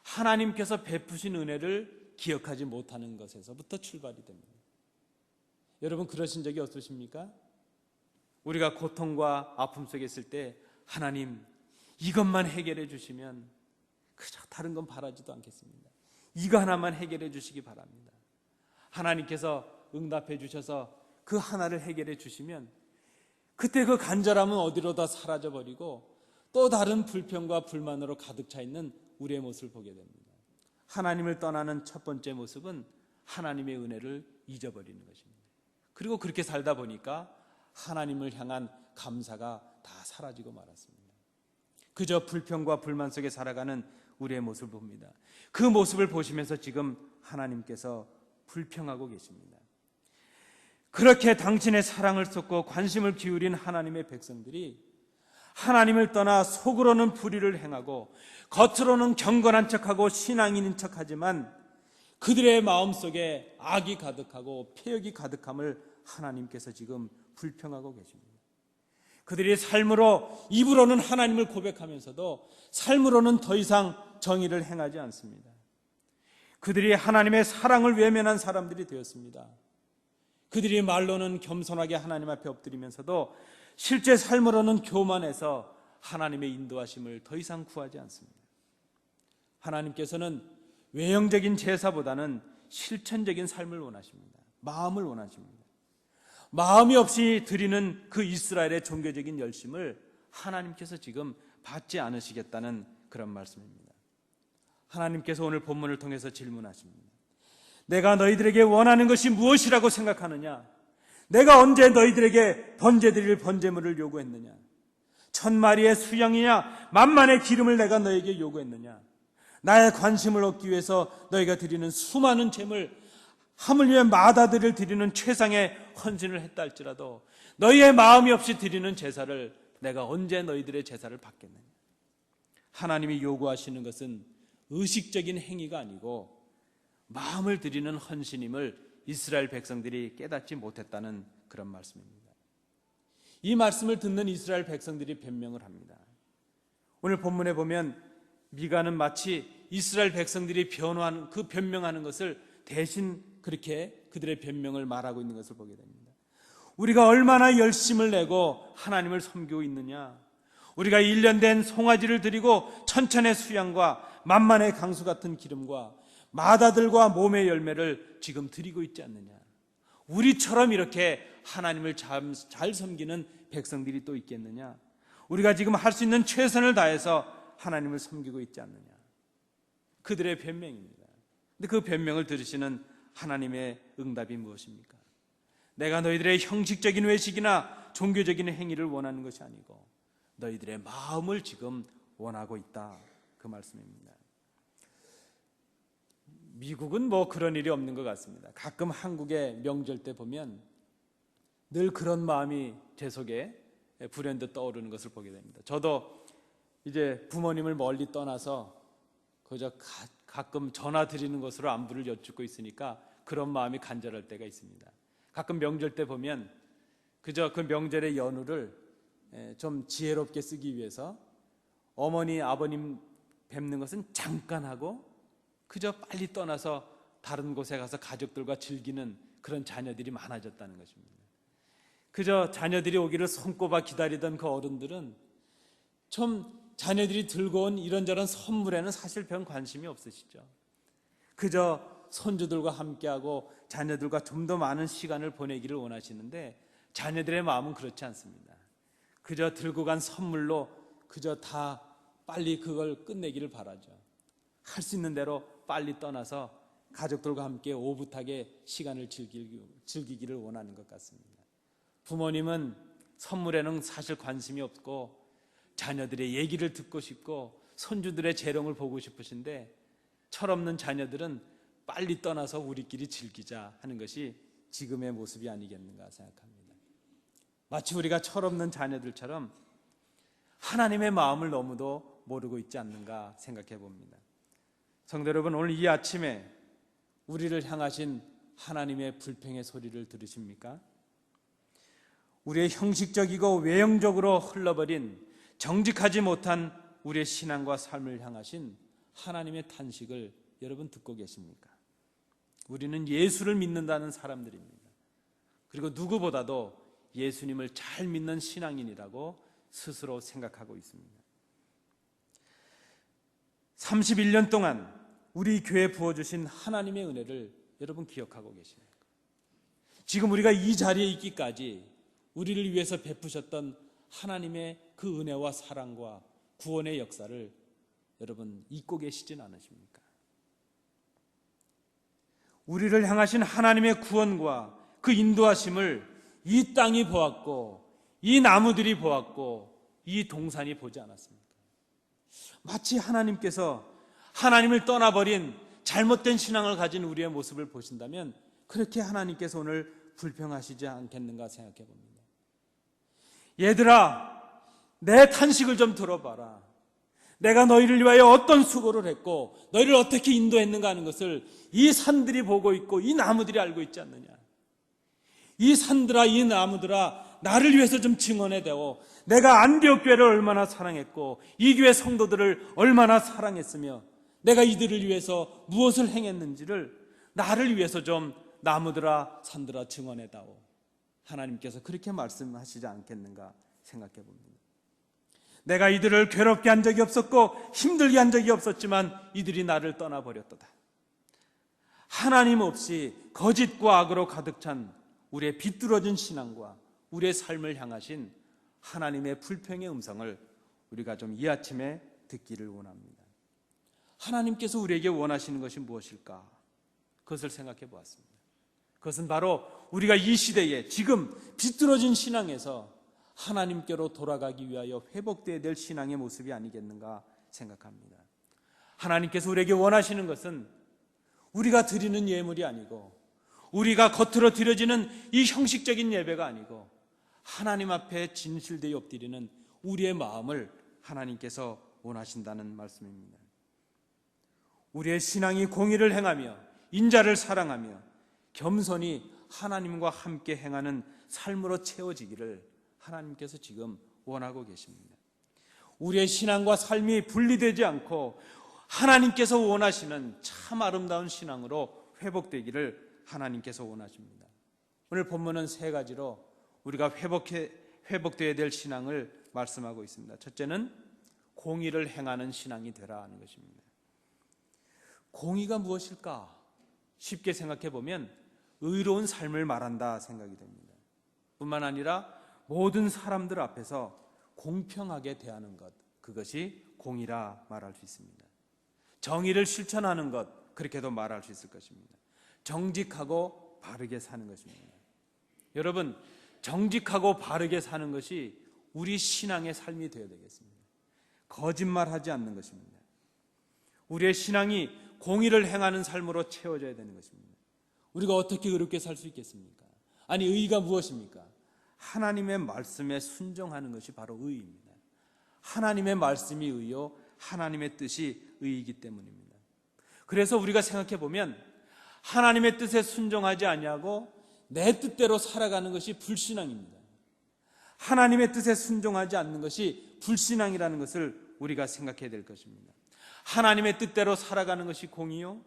하나님께서 베푸신 은혜를 기억하지 못하는 것에서부터 출발이 됩니다. 여러분 그러신 적이 없으십니까? 우리가 고통과 아픔 속에 있을 때 하나님 이것만 해결해 주시면 그저 다른 건 바라지도 않겠습니다. 이거 하나만 해결해 주시기 바랍니다. 하나님께서 응답해 주셔서 그 하나를 해결해 주시면 그때 그 간절함은 어디로 다 사라져버리고 또 다른 불평과 불만으로 가득 차 있는 우리의 모습을 보게 됩니다. 하나님을 떠나는 첫 번째 모습은 하나님의 은혜를 잊어버리는 것입니다. 그리고 그렇게 살다 보니까 하나님을 향한 감사가 다 사라지고 말았습니다. 그저 불평과 불만 속에 살아가는 우리의 모습을 봅니다. 그 모습을 보시면서 지금 하나님께서 불평하고 계십니다. 그렇게 당신의 사랑을 쏟고 관심을 기울인 하나님의 백성들이 하나님을 떠나 속으로는 불의를 행하고 겉으로는 경건한 척하고 신앙인인 척하지만 그들의 마음속에 악이 가득하고 폐역이 가득함을 하나님께서 지금 불평하고 계십니다. 그들이 삶으로 입으로는 하나님을 고백하면서도 삶으로는 더 이상 정의를 행하지 않습니다. 그들이 하나님의 사랑을 외면한 사람들이 되었습니다. 그들이 말로는 겸손하게 하나님 앞에 엎드리면서도 실제 삶으로는 교만해서 하나님의 인도하심을 더 이상 구하지 않습니다. 하나님께서는 외형적인 제사보다는 실천적인 삶을 원하십니다. 마음을 원하십니다. 마음이 없이 드리는 그 이스라엘의 종교적인 열심을 하나님께서 지금 받지 않으시겠다는 그런 말씀입니다. 하나님께서 오늘 본문을 통해서 질문하십니다. 내가 너희들에게 원하는 것이 무엇이라고 생각하느냐? 내가 언제 너희들에게 번제드릴 번제물을 요구했느냐? 1000마리의 수양이냐 만만의 기름을 내가 너에게 요구했느냐? 나의 관심을 얻기 위해서 너희가 드리는 수많은 제물, 하물며 마다들을 드리는 최상의 헌신을 했다 할지라도 너희의 마음이 없이 드리는 제사를 내가 언제 너희들의 제사를 받겠느냐? 하나님이 요구하시는 것은 의식적인 행위가 아니고 마음을 드리는 헌신임을 이스라엘 백성들이 깨닫지 못했다는 그런 말씀입니다. 이 말씀을 듣는 이스라엘 백성들이 변명을 합니다. 오늘 본문에 보면 미가는 마치 이스라엘 백성들이 변호하는 그 변명하는 것을 대신 그렇게 그들의 변명을 말하고 있는 것을 보게 됩니다. 우리가 얼마나 열심을 내고 하나님을 섬기고 있느냐? 우리가 1년 된 송아지를 드리고 천천의 수양과 만만의 강수 같은 기름과 마다들과 몸의 열매를 지금 드리고 있지 않느냐? 우리처럼 이렇게 하나님을 잘 섬기는 백성들이 또 있겠느냐? 우리가 지금 할 수 있는 최선을 다해서 하나님을 섬기고 있지 않느냐? 그들의 변명입니다. 근데 그 변명을 들으시는 하나님의 응답이 무엇입니까? 내가 너희들의 형식적인 외식이나 종교적인 행위를 원하는 것이 아니고 너희들의 마음을 지금 원하고 있다. 그 말씀입니다. 미국은 뭐 그런 일이 없는 것 같습니다. 가끔 한국의 명절 때 보면 늘 그런 마음이 제 속에 불현듯 떠오르는 것을 보게 됩니다. 저도 이제 부모님을 멀리 떠나서 그저 가끔 전화 드리는 것으로 안부를 여쭙고 있으니까 그런 마음이 간절할 때가 있습니다. 가끔 명절 때 보면 그저 그 명절의 연휴를 좀 지혜롭게 쓰기 위해서 어머니, 아버님 뵙는 것은 잠깐 하고 그저 빨리 떠나서 다른 곳에 가서 가족들과 즐기는 그런 자녀들이 많아졌다는 것입니다. 그저 자녀들이 오기를 손꼽아 기다리던 그 어른들은 좀 자녀들이 들고 온 이런저런 선물에는 사실 별 관심이 없으시죠. 그저 손주들과 함께하고 자녀들과 좀 더 많은 시간을 보내기를 원하시는데 자녀들의 마음은 그렇지 않습니다. 그저 들고 간 선물로 그저 다 빨리 그걸 끝내기를 바라죠. 할 수 있는 대로 빨리 떠나서 가족들과 함께 오붓하게 시간을 즐기기를 원하는 것 같습니다. 부모님은 선물에는 사실 관심이 없고 자녀들의 얘기를 듣고 싶고 손주들의 재롱을 보고 싶으신데, 철없는 자녀들은 빨리 떠나서 우리끼리 즐기자 하는 것이 지금의 모습이 아니겠는가 생각합니다. 마치 우리가 철없는 자녀들처럼 하나님의 마음을 너무도 모르고 있지 않는가 생각해 봅니다. 성도 여러분, 오늘 이 아침에 우리를 향하신 하나님의 불평의 소리를 들으십니까? 우리의 형식적이고 외형적으로 흘러버린 정직하지 못한 우리의 신앙과 삶을 향하신 하나님의 탄식을 여러분 듣고 계십니까? 우리는 예수를 믿는다는 사람들입니다. 그리고 누구보다도 예수님을 잘 믿는 신앙인이라고 스스로 생각하고 있습니다. 31년 동안 우리 교회에 부어주신 하나님의 은혜를 여러분 기억하고 계십니까? 지금 우리가 이 자리에 있기까지 우리를 위해서 베푸셨던 하나님의 그 은혜와 사랑과 구원의 역사를 여러분 잊고 계시진 않으십니까? 우리를 향하신 하나님의 구원과 그 인도하심을 이 땅이 보았고, 이 나무들이 보았고, 이 동산이 보지 않았습니까? 마치 하나님께서 하나님을 떠나버린 잘못된 신앙을 가진 우리의 모습을 보신다면 그렇게 하나님께서 오늘 불평하시지 않겠는가 생각해 봅니다. 얘들아, 내 탄식을 좀 들어봐라. 내가 너희를 위하여 어떤 수고를 했고 너희를 어떻게 인도했는가 하는 것을 이 산들이 보고 있고 이 나무들이 알고 있지 않느냐. 이 산들아, 이 나무들아, 나를 위해서 좀 증언해대오. 내가 안디옥 교회를 얼마나 사랑했고 이 교회 성도들을 얼마나 사랑했으며 내가 이들을 위해서 무엇을 행했는지를 나를 위해서 좀 나무들아, 산들아 증언해다오. 하나님께서 그렇게 말씀하시지 않겠는가 생각해 봅니다. 내가 이들을 괴롭게 한 적이 없었고 힘들게 한 적이 없었지만 이들이 나를 떠나버렸도다. 하나님 없이 거짓과 악으로 가득 찬 우리의 비뚤어진 신앙과 우리의 삶을 향하신 하나님의 불평의 음성을 우리가 좀 이 아침에 듣기를 원합니다. 하나님께서 우리에게 원하시는 것이 무엇일까? 그것을 생각해 보았습니다. 그것은 바로 우리가 이 시대에 지금 비뚤어진 신앙에서 하나님께로 돌아가기 위하여 회복되어야 될 신앙의 모습이 아니겠는가 생각합니다. 하나님께서 우리에게 원하시는 것은 우리가 드리는 예물이 아니고 우리가 겉으로 드려지는 이 형식적인 예배가 아니고 하나님 앞에 진실되이 엎드리는 우리의 마음을 하나님께서 원하신다는 말씀입니다. 우리의 신앙이 공의를 행하며 인자를 사랑하며 겸손히 하나님과 함께 행하는 삶으로 채워지기를 하나님께서 지금 원하고 계십니다. 우리의 신앙과 삶이 분리되지 않고 하나님께서 원하시는 참 아름다운 신앙으로 회복되기를 하나님께서 원하십니다. 오늘 본문은 세 가지로 우리가 회복되어야 될 신앙을 말씀하고 있습니다. 첫째는 공의를 행하는 신앙이 되라 하는 것입니다. 공의가 무엇일까? 쉽게 생각해 보면 의로운 삶을 말한다 생각이 됩니다. 뿐만 아니라 모든 사람들 앞에서 공평하게 대하는 것, 그것이 공의라 말할 수 있습니다. 정의를 실천하는 것, 그렇게도 말할 수 있을 것입니다. 정직하고 바르게 사는 것입니다. 여러분, 정직하고 바르게 사는 것이 우리 신앙의 삶이 되어야 되겠습니다. 거짓말하지 않는 것입니다. 우리의 신앙이 공의를 행하는 삶으로 채워져야 되는 것입니다. 우리가 어떻게 그렇게 살 수 있겠습니까? 아니, 의의가 무엇입니까? 하나님의 말씀에 순종하는 것이 바로 의의입니다. 하나님의 말씀이 의요, 하나님의 뜻이 의이기 때문입니다. 그래서 우리가 생각해 보면 하나님의 뜻에 순종하지 아니하고 내 뜻대로 살아가는 것이 불신앙입니다. 하나님의 뜻에 순종하지 않는 것이 불신앙이라는 것을 우리가 생각해야 될 것입니다. 하나님의 뜻대로 살아가는 것이 공의요,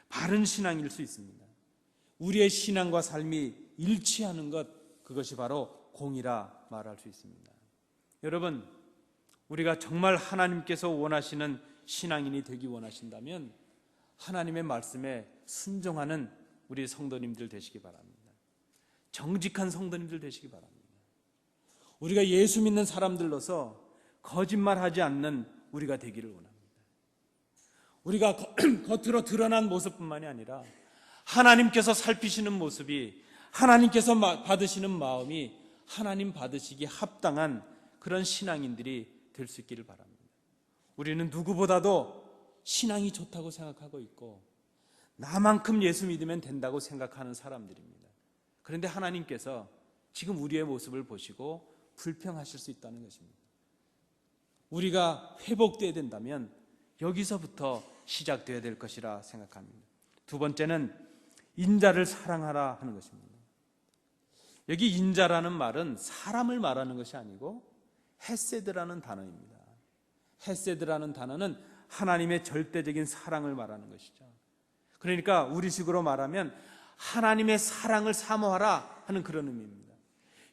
바른 신앙일 수 있습니다. 우리의 신앙과 삶이 일치하는 것, 그것이 바로 공의라 말할 수 있습니다. 여러분, 우리가 정말 하나님께서 원하시는 신앙인이 되기 원하신다면 하나님의 말씀에 순종하는 우리 성도님들 되시기 바랍니다. 정직한 성도님들 되시기 바랍니다. 우리가 예수 믿는 사람들로서 거짓말하지 않는 우리가 되기를 원합니다. 우리가 겉으로 드러난 모습뿐만이 아니라 하나님께서 살피시는 모습이, 하나님께서 받으시는 마음이 하나님 받으시기에 합당한 그런 신앙인들이 될 수 있기를 바랍니다. 우리는 누구보다도 신앙이 좋다고 생각하고 있고 나만큼 예수 믿으면 된다고 생각하는 사람들입니다. 그런데 하나님께서 지금 우리의 모습을 보시고 불평하실 수 있다는 것입니다. 우리가 회복되어야 된다면 여기서부터 시작되어야 될 것이라 생각합니다. 두 번째는 인자를 사랑하라 하는 것입니다. 여기 인자라는 말은 사람을 말하는 것이 아니고 헤세드라는 단어입니다. 헤세드라는 단어는 하나님의 절대적인 사랑을 말하는 것이죠. 그러니까 우리식으로 말하면 하나님의 사랑을 사모하라 하는 그런 의미입니다.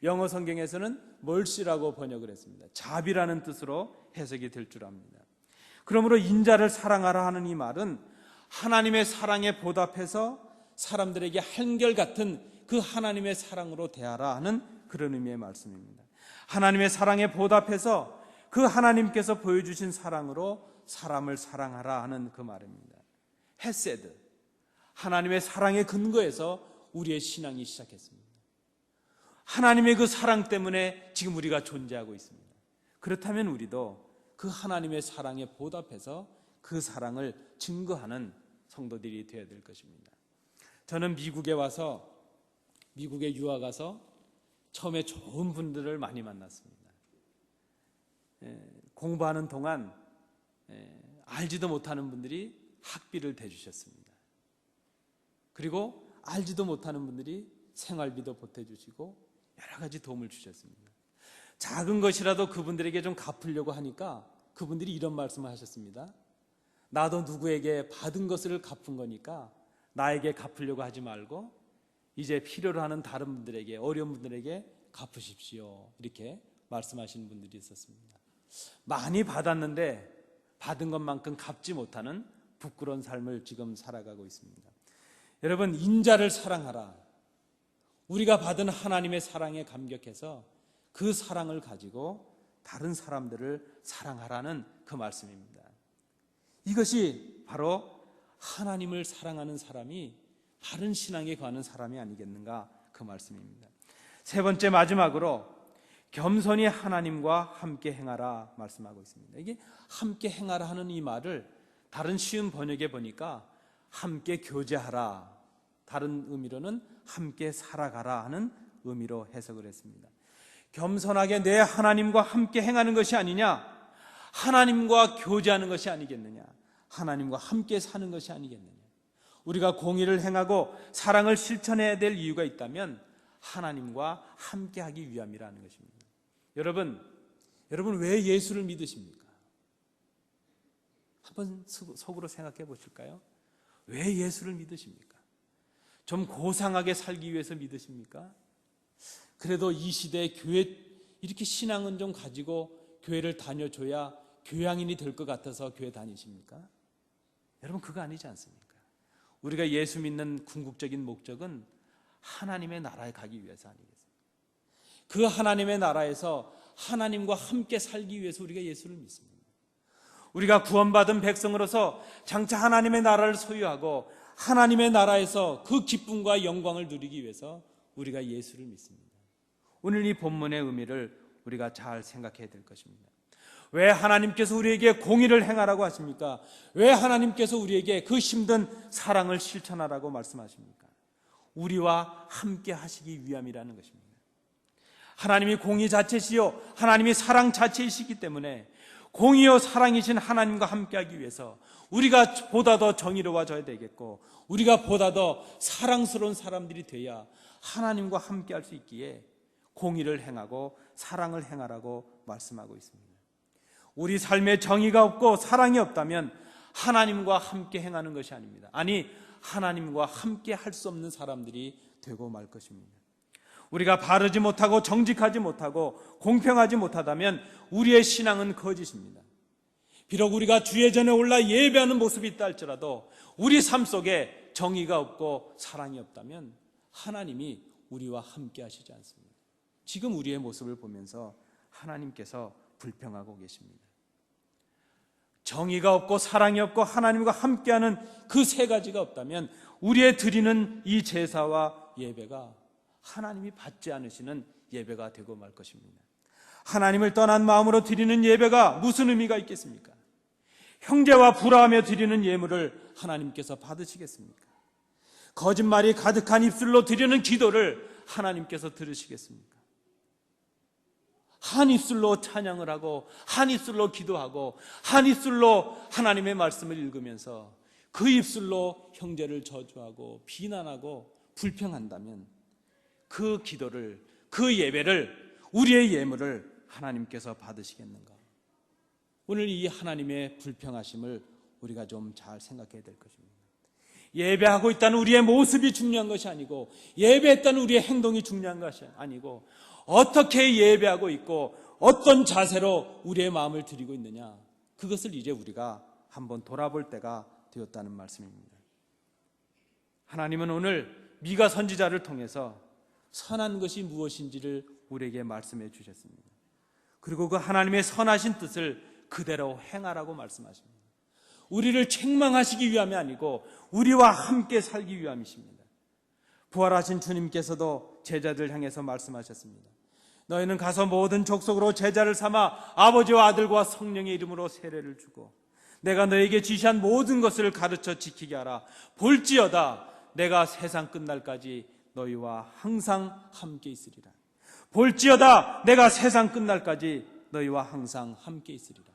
영어 성경에서는 멀시라고 번역을 했습니다. 자비라는 뜻으로 해석이 될 줄 압니다. 그러므로 인자를 사랑하라 하는 이 말은 하나님의 사랑에 보답해서 사람들에게 한결같은 그 하나님의 사랑으로 대하라 하는 그런 의미의 말씀입니다. 하나님의 사랑에 보답해서 그 하나님께서 보여주신 사랑으로 사람을 사랑하라 하는 그 말입니다. 헤세드, 하나님의 사랑의 근거에서 우리의 신앙이 시작했습니다. 하나님의 그 사랑 때문에 지금 우리가 존재하고 있습니다. 그렇다면 우리도 그 하나님의 사랑에 보답해서 그 사랑을 증거하는 성도들이 되어야 될 것입니다. 저는 미국에 유학 가서 처음에 좋은 분들을 많이 만났습니다. 공부하는 동안 알지도 못하는 분들이 학비를 대주셨습니다. 그리고 알지도 못하는 분들이 생활비도 보태주시고 여러 가지 도움을 주셨습니다. 작은 것이라도 그분들에게 좀 갚으려고 하니까 그분들이 이런 말씀을 하셨습니다. 나도 누구에게 받은 것을 갚은 거니까 나에게 갚으려고 하지 말고 이제 필요로 하는 다른 분들에게, 어려운 분들에게 갚으십시오. 이렇게 말씀하시는 분들이 있었습니다. 많이 받았는데 받은 것만큼 갚지 못하는 부끄러운 삶을 지금 살아가고 있습니다. 여러분, 인자를 사랑하라. 우리가 받은 하나님의 사랑에 감격해서 그 사랑을 가지고 다른 사람들을 사랑하라는 그 말씀입니다. 이것이 바로 하나님을 사랑하는 사람이 바른 신앙에 거하는 사람이 아니겠는가, 그 말씀입니다. 세 번째, 마지막으로 겸손히 하나님과 함께 행하라 말씀하고 있습니다. 이게 함께 행하라 하는 이 말을 다른 쉬운 번역에 보니까 함께 교제하라, 다른 의미로는 함께 살아가라 하는 의미로 해석을 했습니다. 겸손하게 내 하나님과 함께 행하는 것이 아니냐, 하나님과 교제하는 것이 아니겠느냐, 하나님과 함께 사는 것이 아니겠느냐. 우리가 공의를 행하고 사랑을 실천해야 될 이유가 있다면 하나님과 함께하기 위함이라는 것입니다. 여러분 왜 예수를 믿으십니까? 한번 속으로 생각해 보실까요? 왜 예수를 믿으십니까? 좀 고상하게 살기 위해서 믿으십니까? 그래도 이 시대에 교회, 이렇게 신앙은 좀 가지고 교회를 다녀줘야 교양인이 될 것 같아서 교회 다니십니까? 여러분, 그거 아니지 않습니까? 우리가 예수 믿는 궁극적인 목적은 하나님의 나라에 가기 위해서 아니겠습니까? 그 하나님의 나라에서 하나님과 함께 살기 위해서 우리가 예수를 믿습니다. 우리가 구원받은 백성으로서 장차 하나님의 나라를 소유하고 하나님의 나라에서 그 기쁨과 영광을 누리기 위해서 우리가 예수를 믿습니다. 오늘 이 본문의 의미를 우리가 잘 생각해야 될 것입니다. 왜 하나님께서 우리에게 공의를 행하라고 하십니까? 왜 하나님께서 우리에게 그 힘든 사랑을 실천하라고 말씀하십니까? 우리와 함께 하시기 위함이라는 것입니다. 하나님이 공의 자체시요 하나님이 사랑 자체이시기 때문에 공의요 사랑이신 하나님과 함께하기 위해서 우리가 보다 더 정의로워져야 되겠고 우리가 보다 더 사랑스러운 사람들이 돼야 하나님과 함께할 수 있기에 공의를 행하고 사랑을 행하라고 말씀하고 있습니다. 우리 삶에 정의가 없고 사랑이 없다면 하나님과 함께 행하는 것이 아닙니다. 아니, 하나님과 함께 할 수 없는 사람들이 되고 말 것입니다. 우리가 바르지 못하고 정직하지 못하고 공평하지 못하다면 우리의 신앙은 거짓입니다. 비록 우리가 주의 전에 올라 예배하는 모습이 있다 할지라도 우리 삶 속에 정의가 없고 사랑이 없다면 하나님이 우리와 함께 하시지 않습니다. 지금 우리의 모습을 보면서 하나님께서 불평하고 계십니다. 정의가 없고 사랑이 없고 하나님과 함께하는 그 세 가지가 없다면 우리의 드리는 이 제사와 예배가 하나님이 받지 않으시는 예배가 되고 말 것입니다. 하나님을 떠난 마음으로 드리는 예배가 무슨 의미가 있겠습니까? 형제와 불화하며 드리는 예물을 하나님께서 받으시겠습니까? 거짓말이 가득한 입술로 드리는 기도를 하나님께서 들으시겠습니까? 한 입술로 찬양을 하고 한 입술로 기도하고 한 입술로 하나님의 말씀을 읽으면서 그 입술로 형제를 저주하고 비난하고 불평한다면 그 기도를, 그 예배를, 우리의 예물을 하나님께서 받으시겠는가? 오늘 이 하나님의 불평하심을 우리가 좀 잘 생각해야 될 것입니다. 예배하고 있다는 우리의 모습이 중요한 것이 아니고, 예배했다는 우리의 행동이 중요한 것이 아니고, 어떻게 예배하고 있고 어떤 자세로 우리의 마음을 드리고 있느냐, 그것을 이제 우리가 한번 돌아볼 때가 되었다는 말씀입니다. 하나님은 오늘 미가 선지자를 통해서 선한 것이 무엇인지를 우리에게 말씀해 주셨습니다. 그리고 그 하나님의 선하신 뜻을 그대로 행하라고 말씀하십니다. 우리를 책망하시기 위함이 아니고 우리와 함께 살기 위함이십니다. 부활하신 주님께서도 제자들 향해서 말씀하셨습니다. 너희는 가서 모든 족속으로 제자를 삼아 아버지와 아들과 성령의 이름으로 세례를 주고 내가 너에게 지시한 모든 것을 가르쳐 지키게 하라. 볼지어다 내가 세상 끝날까지 너희와 항상 함께 있으리라. 볼지어다 내가 세상 끝날까지 너희와 항상 함께 있으리라.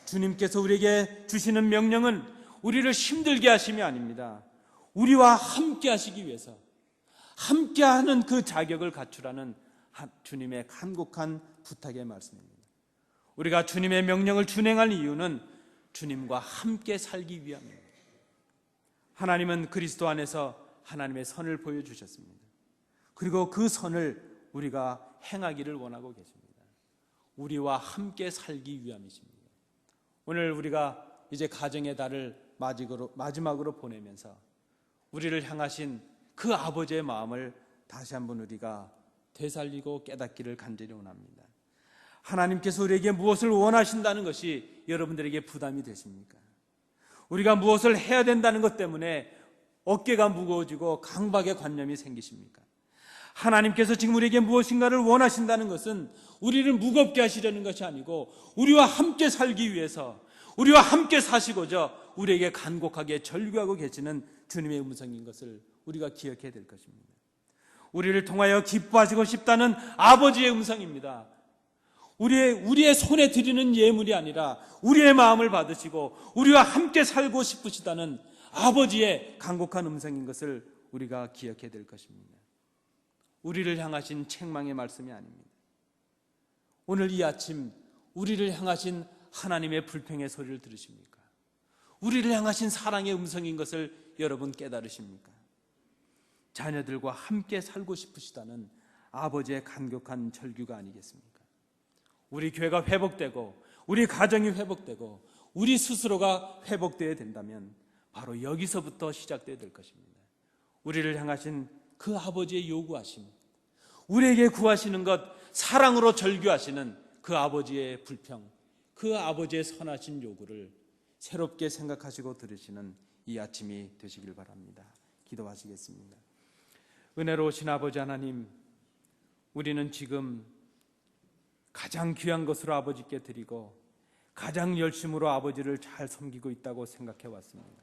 주님께서 우리에게 주시는 명령은 우리를 힘들게 하심이 아닙니다. 우리와 함께 하시기 위해서, 함께하는 그 자격을 갖추라는 주님의 간곡한 부탁의 말씀입니다. 우리가 주님의 명령을 준행할 이유는 주님과 함께 살기 위함입니다. 하나님은 그리스도 안에서 하나님의 선을 보여주셨습니다. 그리고 그 선을 우리가 행하기를 원하고 계십니다. 우리와 함께 살기 위함이십니다. 오늘 우리가 이제 가정의 달을 마지막으로 보내면서 우리를 향하신 그 아버지의 마음을 다시 한번 우리가 되살리고 깨닫기를 간절히 원합니다. 하나님께서 우리에게 무엇을 원하신다는 것이 여러분들에게 부담이 되십니까? 우리가 무엇을 해야 된다는 것 때문에 어깨가 무거워지고 강박의 관념이 생기십니까? 하나님께서 지금 우리에게 무엇인가를 원하신다는 것은 우리를 무겁게 하시려는 것이 아니고 우리와 함께 살기 위해서, 우리와 함께 사시고자 우리에게 간곡하게 절규하고 계시는 주님의 음성인 것을 우리가 기억해야 될 것입니다. 우리를 통하여 기뻐하시고 싶다는 아버지의 음성입니다. 우리의 손에 드리는 예물이 아니라 우리의 마음을 받으시고 우리와 함께 살고 싶으시다는 아버지의 간곡한 음성인 것을 우리가 기억해야 될 것입니다. 우리를 향하신 책망의 말씀이 아닙니다. 오늘 이 아침 우리를 향하신 하나님의 불평의 소리를 들으십니까? 우리를 향하신 사랑의 음성인 것을 여러분 깨달으십니까? 자녀들과 함께 살고 싶으시다는 아버지의 간곡한 절규가 아니겠습니까? 우리 교회가 회복되고 우리 가정이 회복되고 우리 스스로가 회복되어야 된다면 바로 여기서부터 시작되어야 될 것입니다. 우리를 향하신 그 아버지의 요구하심, 우리에게 구하시는 것, 사랑으로 절규하시는 그 아버지의 불평, 그 아버지의 선하신 요구를 새롭게 생각하시고 들으시는 이 아침이 되시길 바랍니다. 기도하시겠습니다. 은혜로우신 아버지 하나님, 우리는 지금 가장 귀한 것으로 아버지께 드리고 가장 열심으로 아버지를 잘 섬기고 있다고 생각해 왔습니다.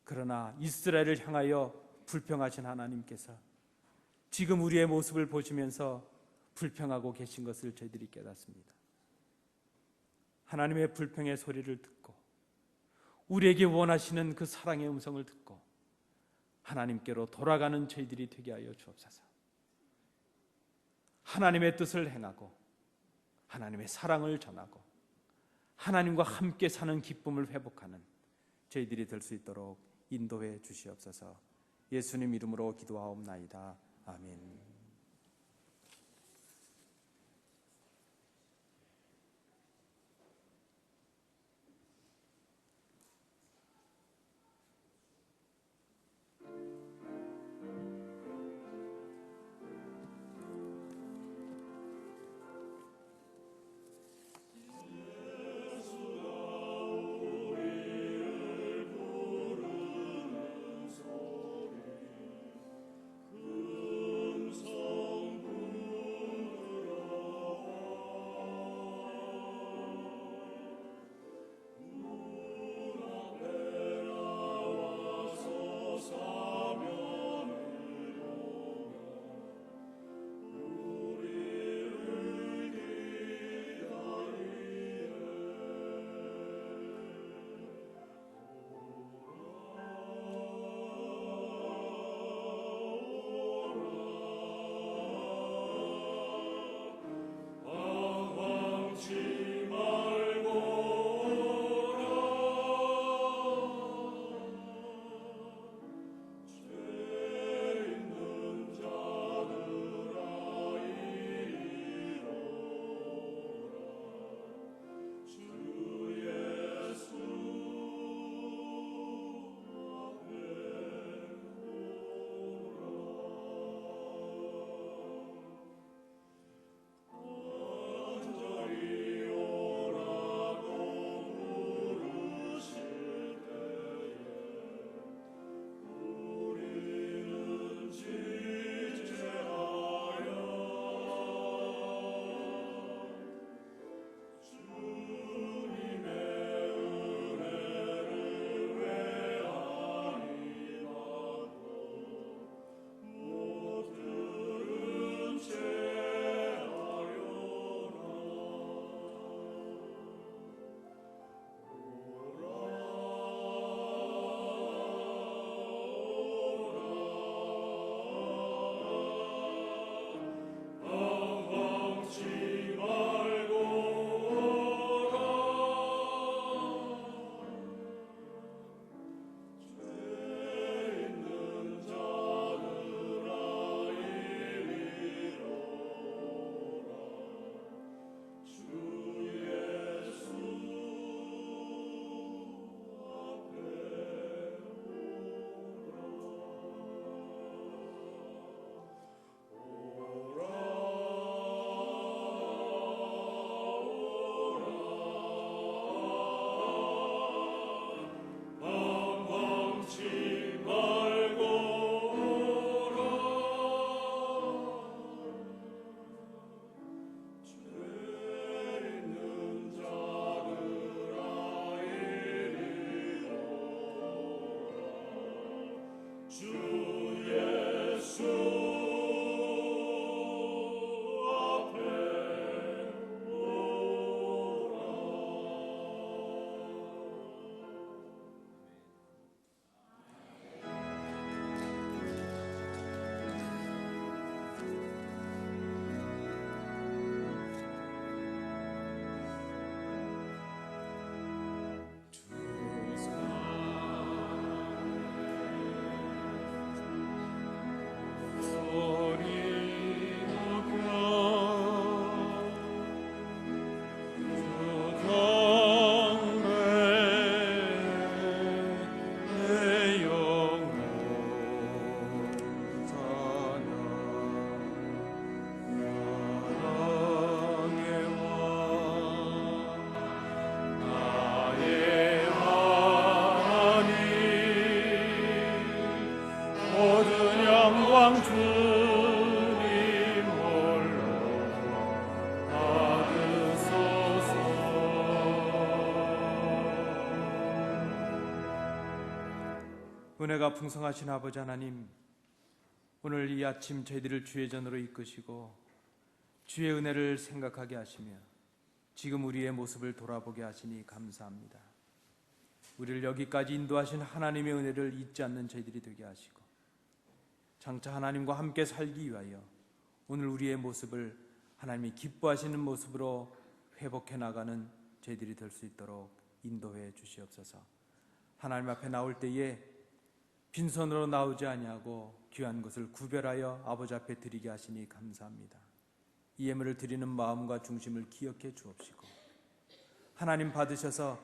그러나 이스라엘을 향하여 불평하신 하나님께서 지금 우리의 모습을 보시면서 불평하고 계신 것을 저희들이 깨닫습니다. 하나님의 불평의 소리를 듣고 우리에게 원하시는 그 사랑의 음성을 듣고 하나님께로 돌아가는 저희들이 되게 하여 주옵소서. 하나님의 뜻을 행하고 하나님의 사랑을 전하고 하나님과 함께 사는 기쁨을 회복하는 저희들이 될 수 있도록 인도해 주시옵소서. 예수님 이름으로 기도하옵나이다. 아멘. 영광 주님 홀로 받으소서. 은혜가 풍성하신 아버지 하나님, 오늘 이 아침 저희들을 주의 전으로 이끄시고 주의 은혜를 생각하게 하시며 지금 우리의 모습을 돌아보게 하시니 감사합니다. 우리를 여기까지 인도하신 하나님의 은혜를 잊지 않는 저희들이 되게 하시고 장차 하나님과 함께 살기 위하여 오늘 우리의 모습을 하나님이 기뻐하시는 모습으로 회복해 나가는 저희들이 될 수 있도록 인도해 주시옵소서. 하나님 앞에 나올 때에 빈손으로 나오지 아니하고 귀한 것을 구별하여 아버지 앞에 드리게 하시니 감사합니다. 이 예물을 드리는 마음과 중심을 기억해 주옵시고 하나님 받으셔서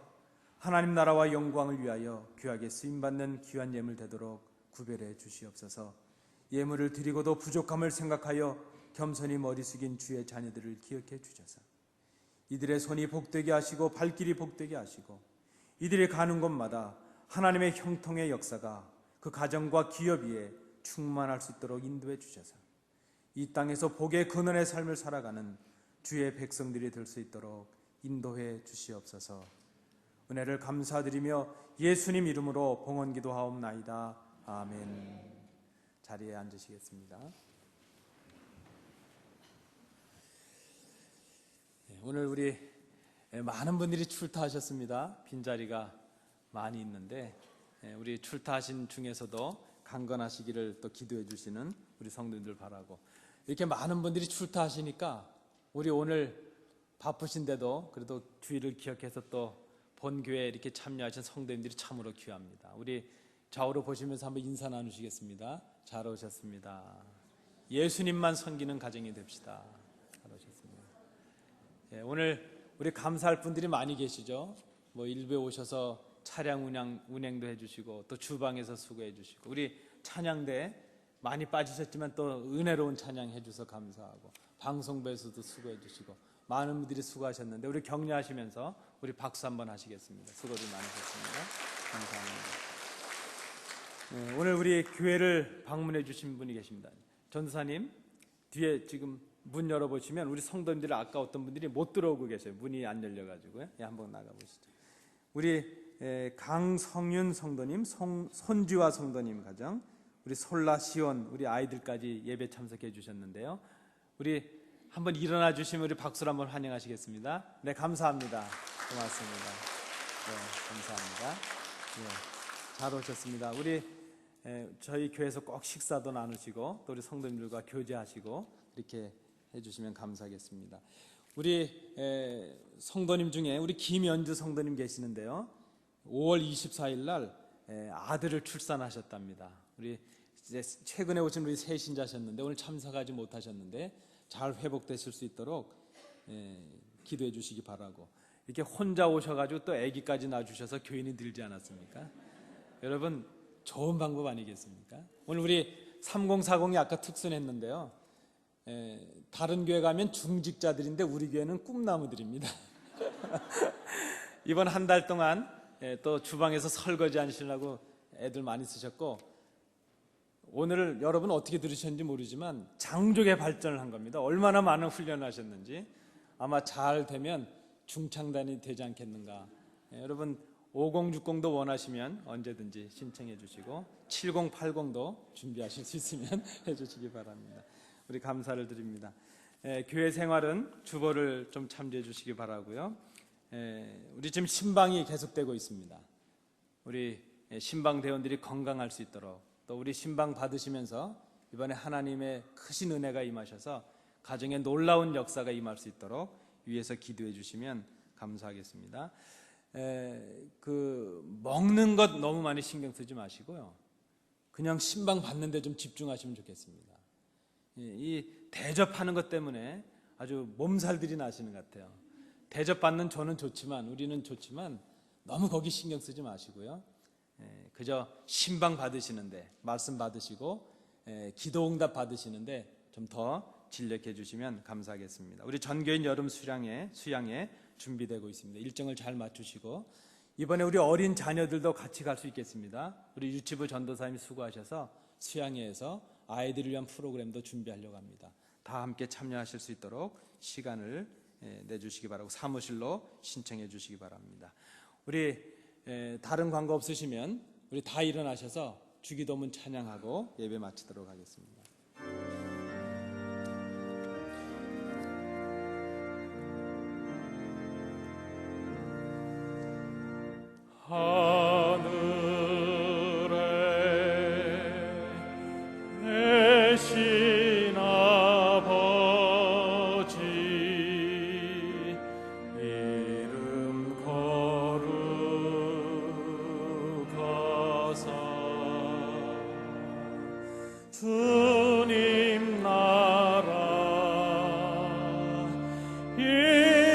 하나님 나라와 영광을 위하여 귀하게 쓰임받는 귀한 예물 되도록 구별해 주시옵소서. 예물을 드리고도 부족함을 생각하여 겸손히 머리 숙인 주의 자녀들을 기억해 주셔서 이들의 손이 복되게 하시고 발길이 복되게 하시고 이들이 가는 곳마다 하나님의 형통의 역사가 그 가정과 기업 위에 충만할 수 있도록 인도해 주셔서 이 땅에서 복의 근원의 삶을 살아가는 주의 백성들이 될 수 있도록 인도해 주시옵소서. 은혜를 감사드리며 예수님 이름으로 봉헌 기도하옵나이다. 아멘. 자리에 앉으시겠습니다. 오늘 우리 많은 분들이 출타하셨습니다. 빈자리가 많이 있는데 우리 출타하신 중에서도 강건하시기를 또 기도해 주시는 우리 성도님들 바라고, 이렇게 많은 분들이 출타하시니까 우리 오늘 바쁘신데도 그래도 주의를 기억해서 또 본교회에 이렇게 참여하신 성도님들이 참으로 귀합니다. 우리 좌우로 보시면서 한번 인사 나누시겠습니다. 잘 오셨습니다. 예수님만 섬기는 가정이 됩시다. 잘 오셨습니다. 오늘 우리 감사할 분들이 많이 계시죠. 일부에 오셔서 차량 운행도 해주시고 또 주방에서 수고해 주시고 우리 찬양대 많이 빠지셨지만 또 은혜로운 찬양 해주셔서 감사하고 방송부에서도 수고해 주시고 많은 분들이 수고하셨는데 우리 격려하시면서 우리 박수 한번 하시겠습니다. 수고들 많으셨습니다. 감사합니다. 오늘 우리 교회를 방문해 주신 분이 계십니다. 전도사님 뒤에 지금 문 열어보시면 우리 성도님들 아까 어떤 분들이 못 들어오고 계세요. 문이 안 열려가지고요. 한번 나가보시죠. 우리 강성윤 성도님, 손주와 성도님 가정, 우리 솔라 시온 우리 아이들까지 예배 참석해 주셨는데요. 우리 한번 일어나 주시면 우리 박수로 한번 환영하시겠습니다. 네, 감사합니다. 고맙습니다. 네, 감사합니다. 네, 잘 오셨습니다. 우리 저희 교회에서 꼭 식사도 나누시고 또 우리 성도님들과 교제하시고 이렇게 해주시면 감사하겠습니다. 우리 성도님 중에 우리 김연주 성도님 계시는데요. 5월 24일 날 아들을 출산하셨답니다. 우리 이제 최근에 오신 우리 새 신자셨는데 오늘 참석하지 못하셨는데 잘 회복되실 수 있도록 기도해 주시기 바라고, 이렇게 혼자 오셔가지고 또 아기까지 낳아주셔서 교인이 늘지 않았습니까? 여러분 좋은 방법 아니겠습니까? 오늘 우리 3040이 아까 특선했는데요. 다른 교회 가면 중직자들인데 우리 교회는 꿈나무들입니다. 이번 한 달 동안 또 주방에서 설거지 하시려고 애들 많이 쓰셨고, 오늘 여러분 어떻게 들으셨는지 모르지만 장족의 발전을 한 겁니다. 얼마나 많은 훈련을 하셨는지 아마 잘 되면 중창단이 되지 않겠는가. 여러분 5060도 원하시면 언제든지 신청해 주시고 7080도 준비하실 수 있으면 해주시기 바랍니다. 우리 감사를 드립니다. 교회 생활은 주보를 좀 참조해 주시기 바라고요. 우리 지금 신방이 계속되고 있습니다. 우리 신방 대원들이 건강할 수 있도록, 또 우리 신방 받으시면서 이번에 하나님의 크신 은혜가 임하셔서 가정에 놀라운 역사가 임할 수 있도록 위에서 기도해 주시면 감사하겠습니다. 먹는 것 너무 많이 신경 쓰지 마시고요. 그냥 신방 받는 데 좀 집중하시면 좋겠습니다. 이 대접하는 것 때문에 아주 몸살들이 나시는 것 같아요. 대접받는 저는 좋지만, 우리는 좋지만 너무 거기 신경 쓰지 마시고요. 그저 신방 받으시는데, 말씀 받으시고 기도 응답 받으시는데 좀 더 진력해 주시면 감사하겠습니다. 우리 전교인 여름 수양회 준비되고 있습니다. 일정을 잘 맞추시고 이번에 우리 어린 자녀들도 같이 갈 수 있겠습니다. 우리 유치부 전도사님이 수고하셔서 수양회에서 아이들을 위한 프로그램도 준비하려고 합니다. 다 함께 참여하실 수 있도록 시간을 내주시기 바라고 사무실로 신청해 주시기 바랍니다. 우리 다른 광고 없으시면 우리 다 일어나셔서 주기도문 찬양하고 예배 마치도록 하겠습니다. 하늘에 계신 아버지 이름 거룩하사 주님 나라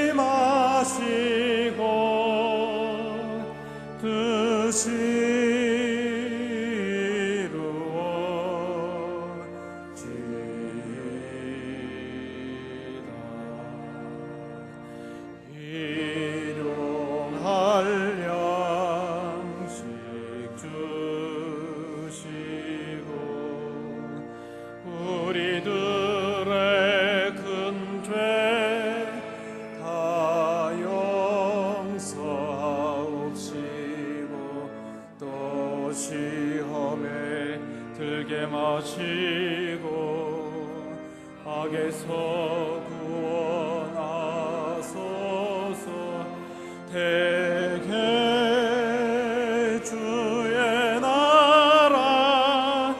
임하시고 뜻이 일용할 양식 주시고 우리들의 큰 죄 다 용서하옵시고 또 시험에 들게 마시고 악에서 구원하소서. 대개 주의 나라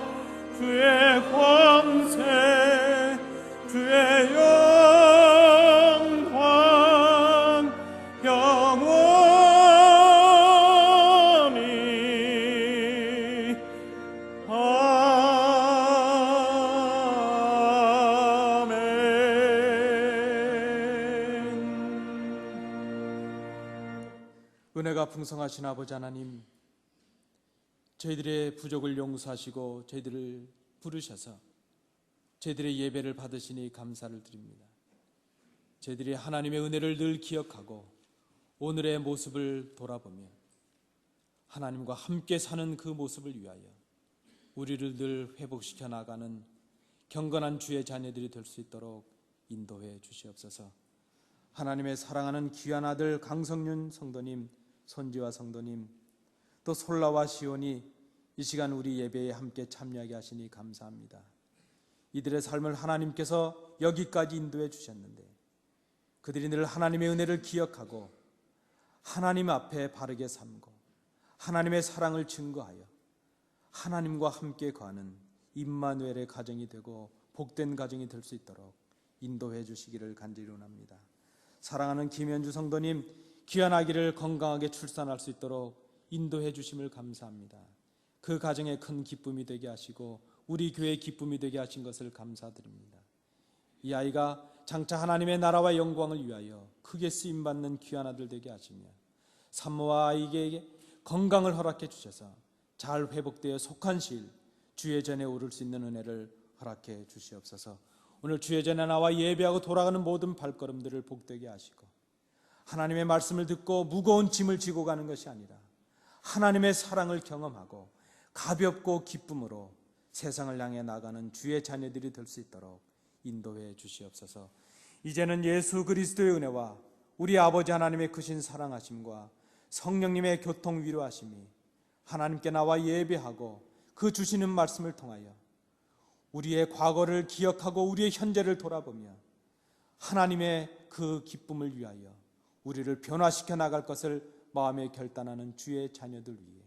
주의 권세 주의 영광 영원히 은혜가 풍성하신 아버지 하나님, 저희들의 부족을 용서하시고 저희들을 부르셔서 저희들의 예배를 받으시니 감사를 드립니다. 저희들이 하나님의 은혜를 늘 기억하고 오늘의 모습을 돌아보며 하나님과 함께 사는 그 모습을 위하여 우리를 늘 회복시켜 나가는 경건한 주의 자녀들이 될 수 있도록 인도해 주시옵소서. 하나님의 사랑하는 귀한 아들 강성윤 성도님, 손지와 성도님, 또 솔라와 시온이 이 시간 우리 예배에 함께 참여하게 하시니 감사합니다. 이들의 삶을 하나님께서 여기까지 인도해 주셨는데 그들이 늘 하나님의 은혜를 기억하고 하나님 앞에 바르게 삼고 하나님의 사랑을 증거하여 하나님과 함께 거하는 임마누엘의 가정이 되고 복된 가정이 될 수 있도록 인도해 주시기를 간절히 원합니다. 사랑하는 김현주 성도님, 귀한 아기를 건강하게 출산할 수 있도록 인도해 주심을 감사합니다. 그 가정에 큰 기쁨이 되게 하시고 우리 교회의 기쁨이 되게 하신 것을 감사드립니다. 이 아이가 장차 하나님의 나라와 영광을 위하여 크게 쓰임받는 귀한 아들 되게 하시며 산모와 아이에게 건강을 허락해 주셔서 잘 회복되어 속한 시일 주의 전에 오를 수 있는 은혜를 허락해 주시옵소서. 오늘 주의 전에 나와 예배하고 돌아가는 모든 발걸음들을 복되게 하시고 하나님의 말씀을 듣고 무거운 짐을 지고 가는 것이 아니라 하나님의 사랑을 경험하고 가볍고 기쁨으로 세상을 향해 나가는 주의 자녀들이 될 수 있도록 인도해 주시옵소서. 이제는 예수 그리스도의 은혜와 우리 아버지 하나님의 크신 사랑하심과 성령님의 교통 위로하심이 하나님께 나와 예배하고 그 주시는 말씀을 통하여 우리의 과거를 기억하고 우리의 현재를 돌아보며 하나님의 그 기쁨을 위하여 우리를 변화시켜 나갈 것을 마음에 결단하는 주의 자녀들 위해,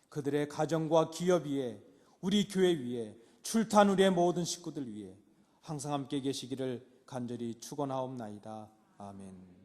그들의 가정과 기업 위에, 우리 교회 위에, 출타한 우리의 모든 식구들 위해 항상 함께 계시기를 간절히 축원하옵나이다. 아멘.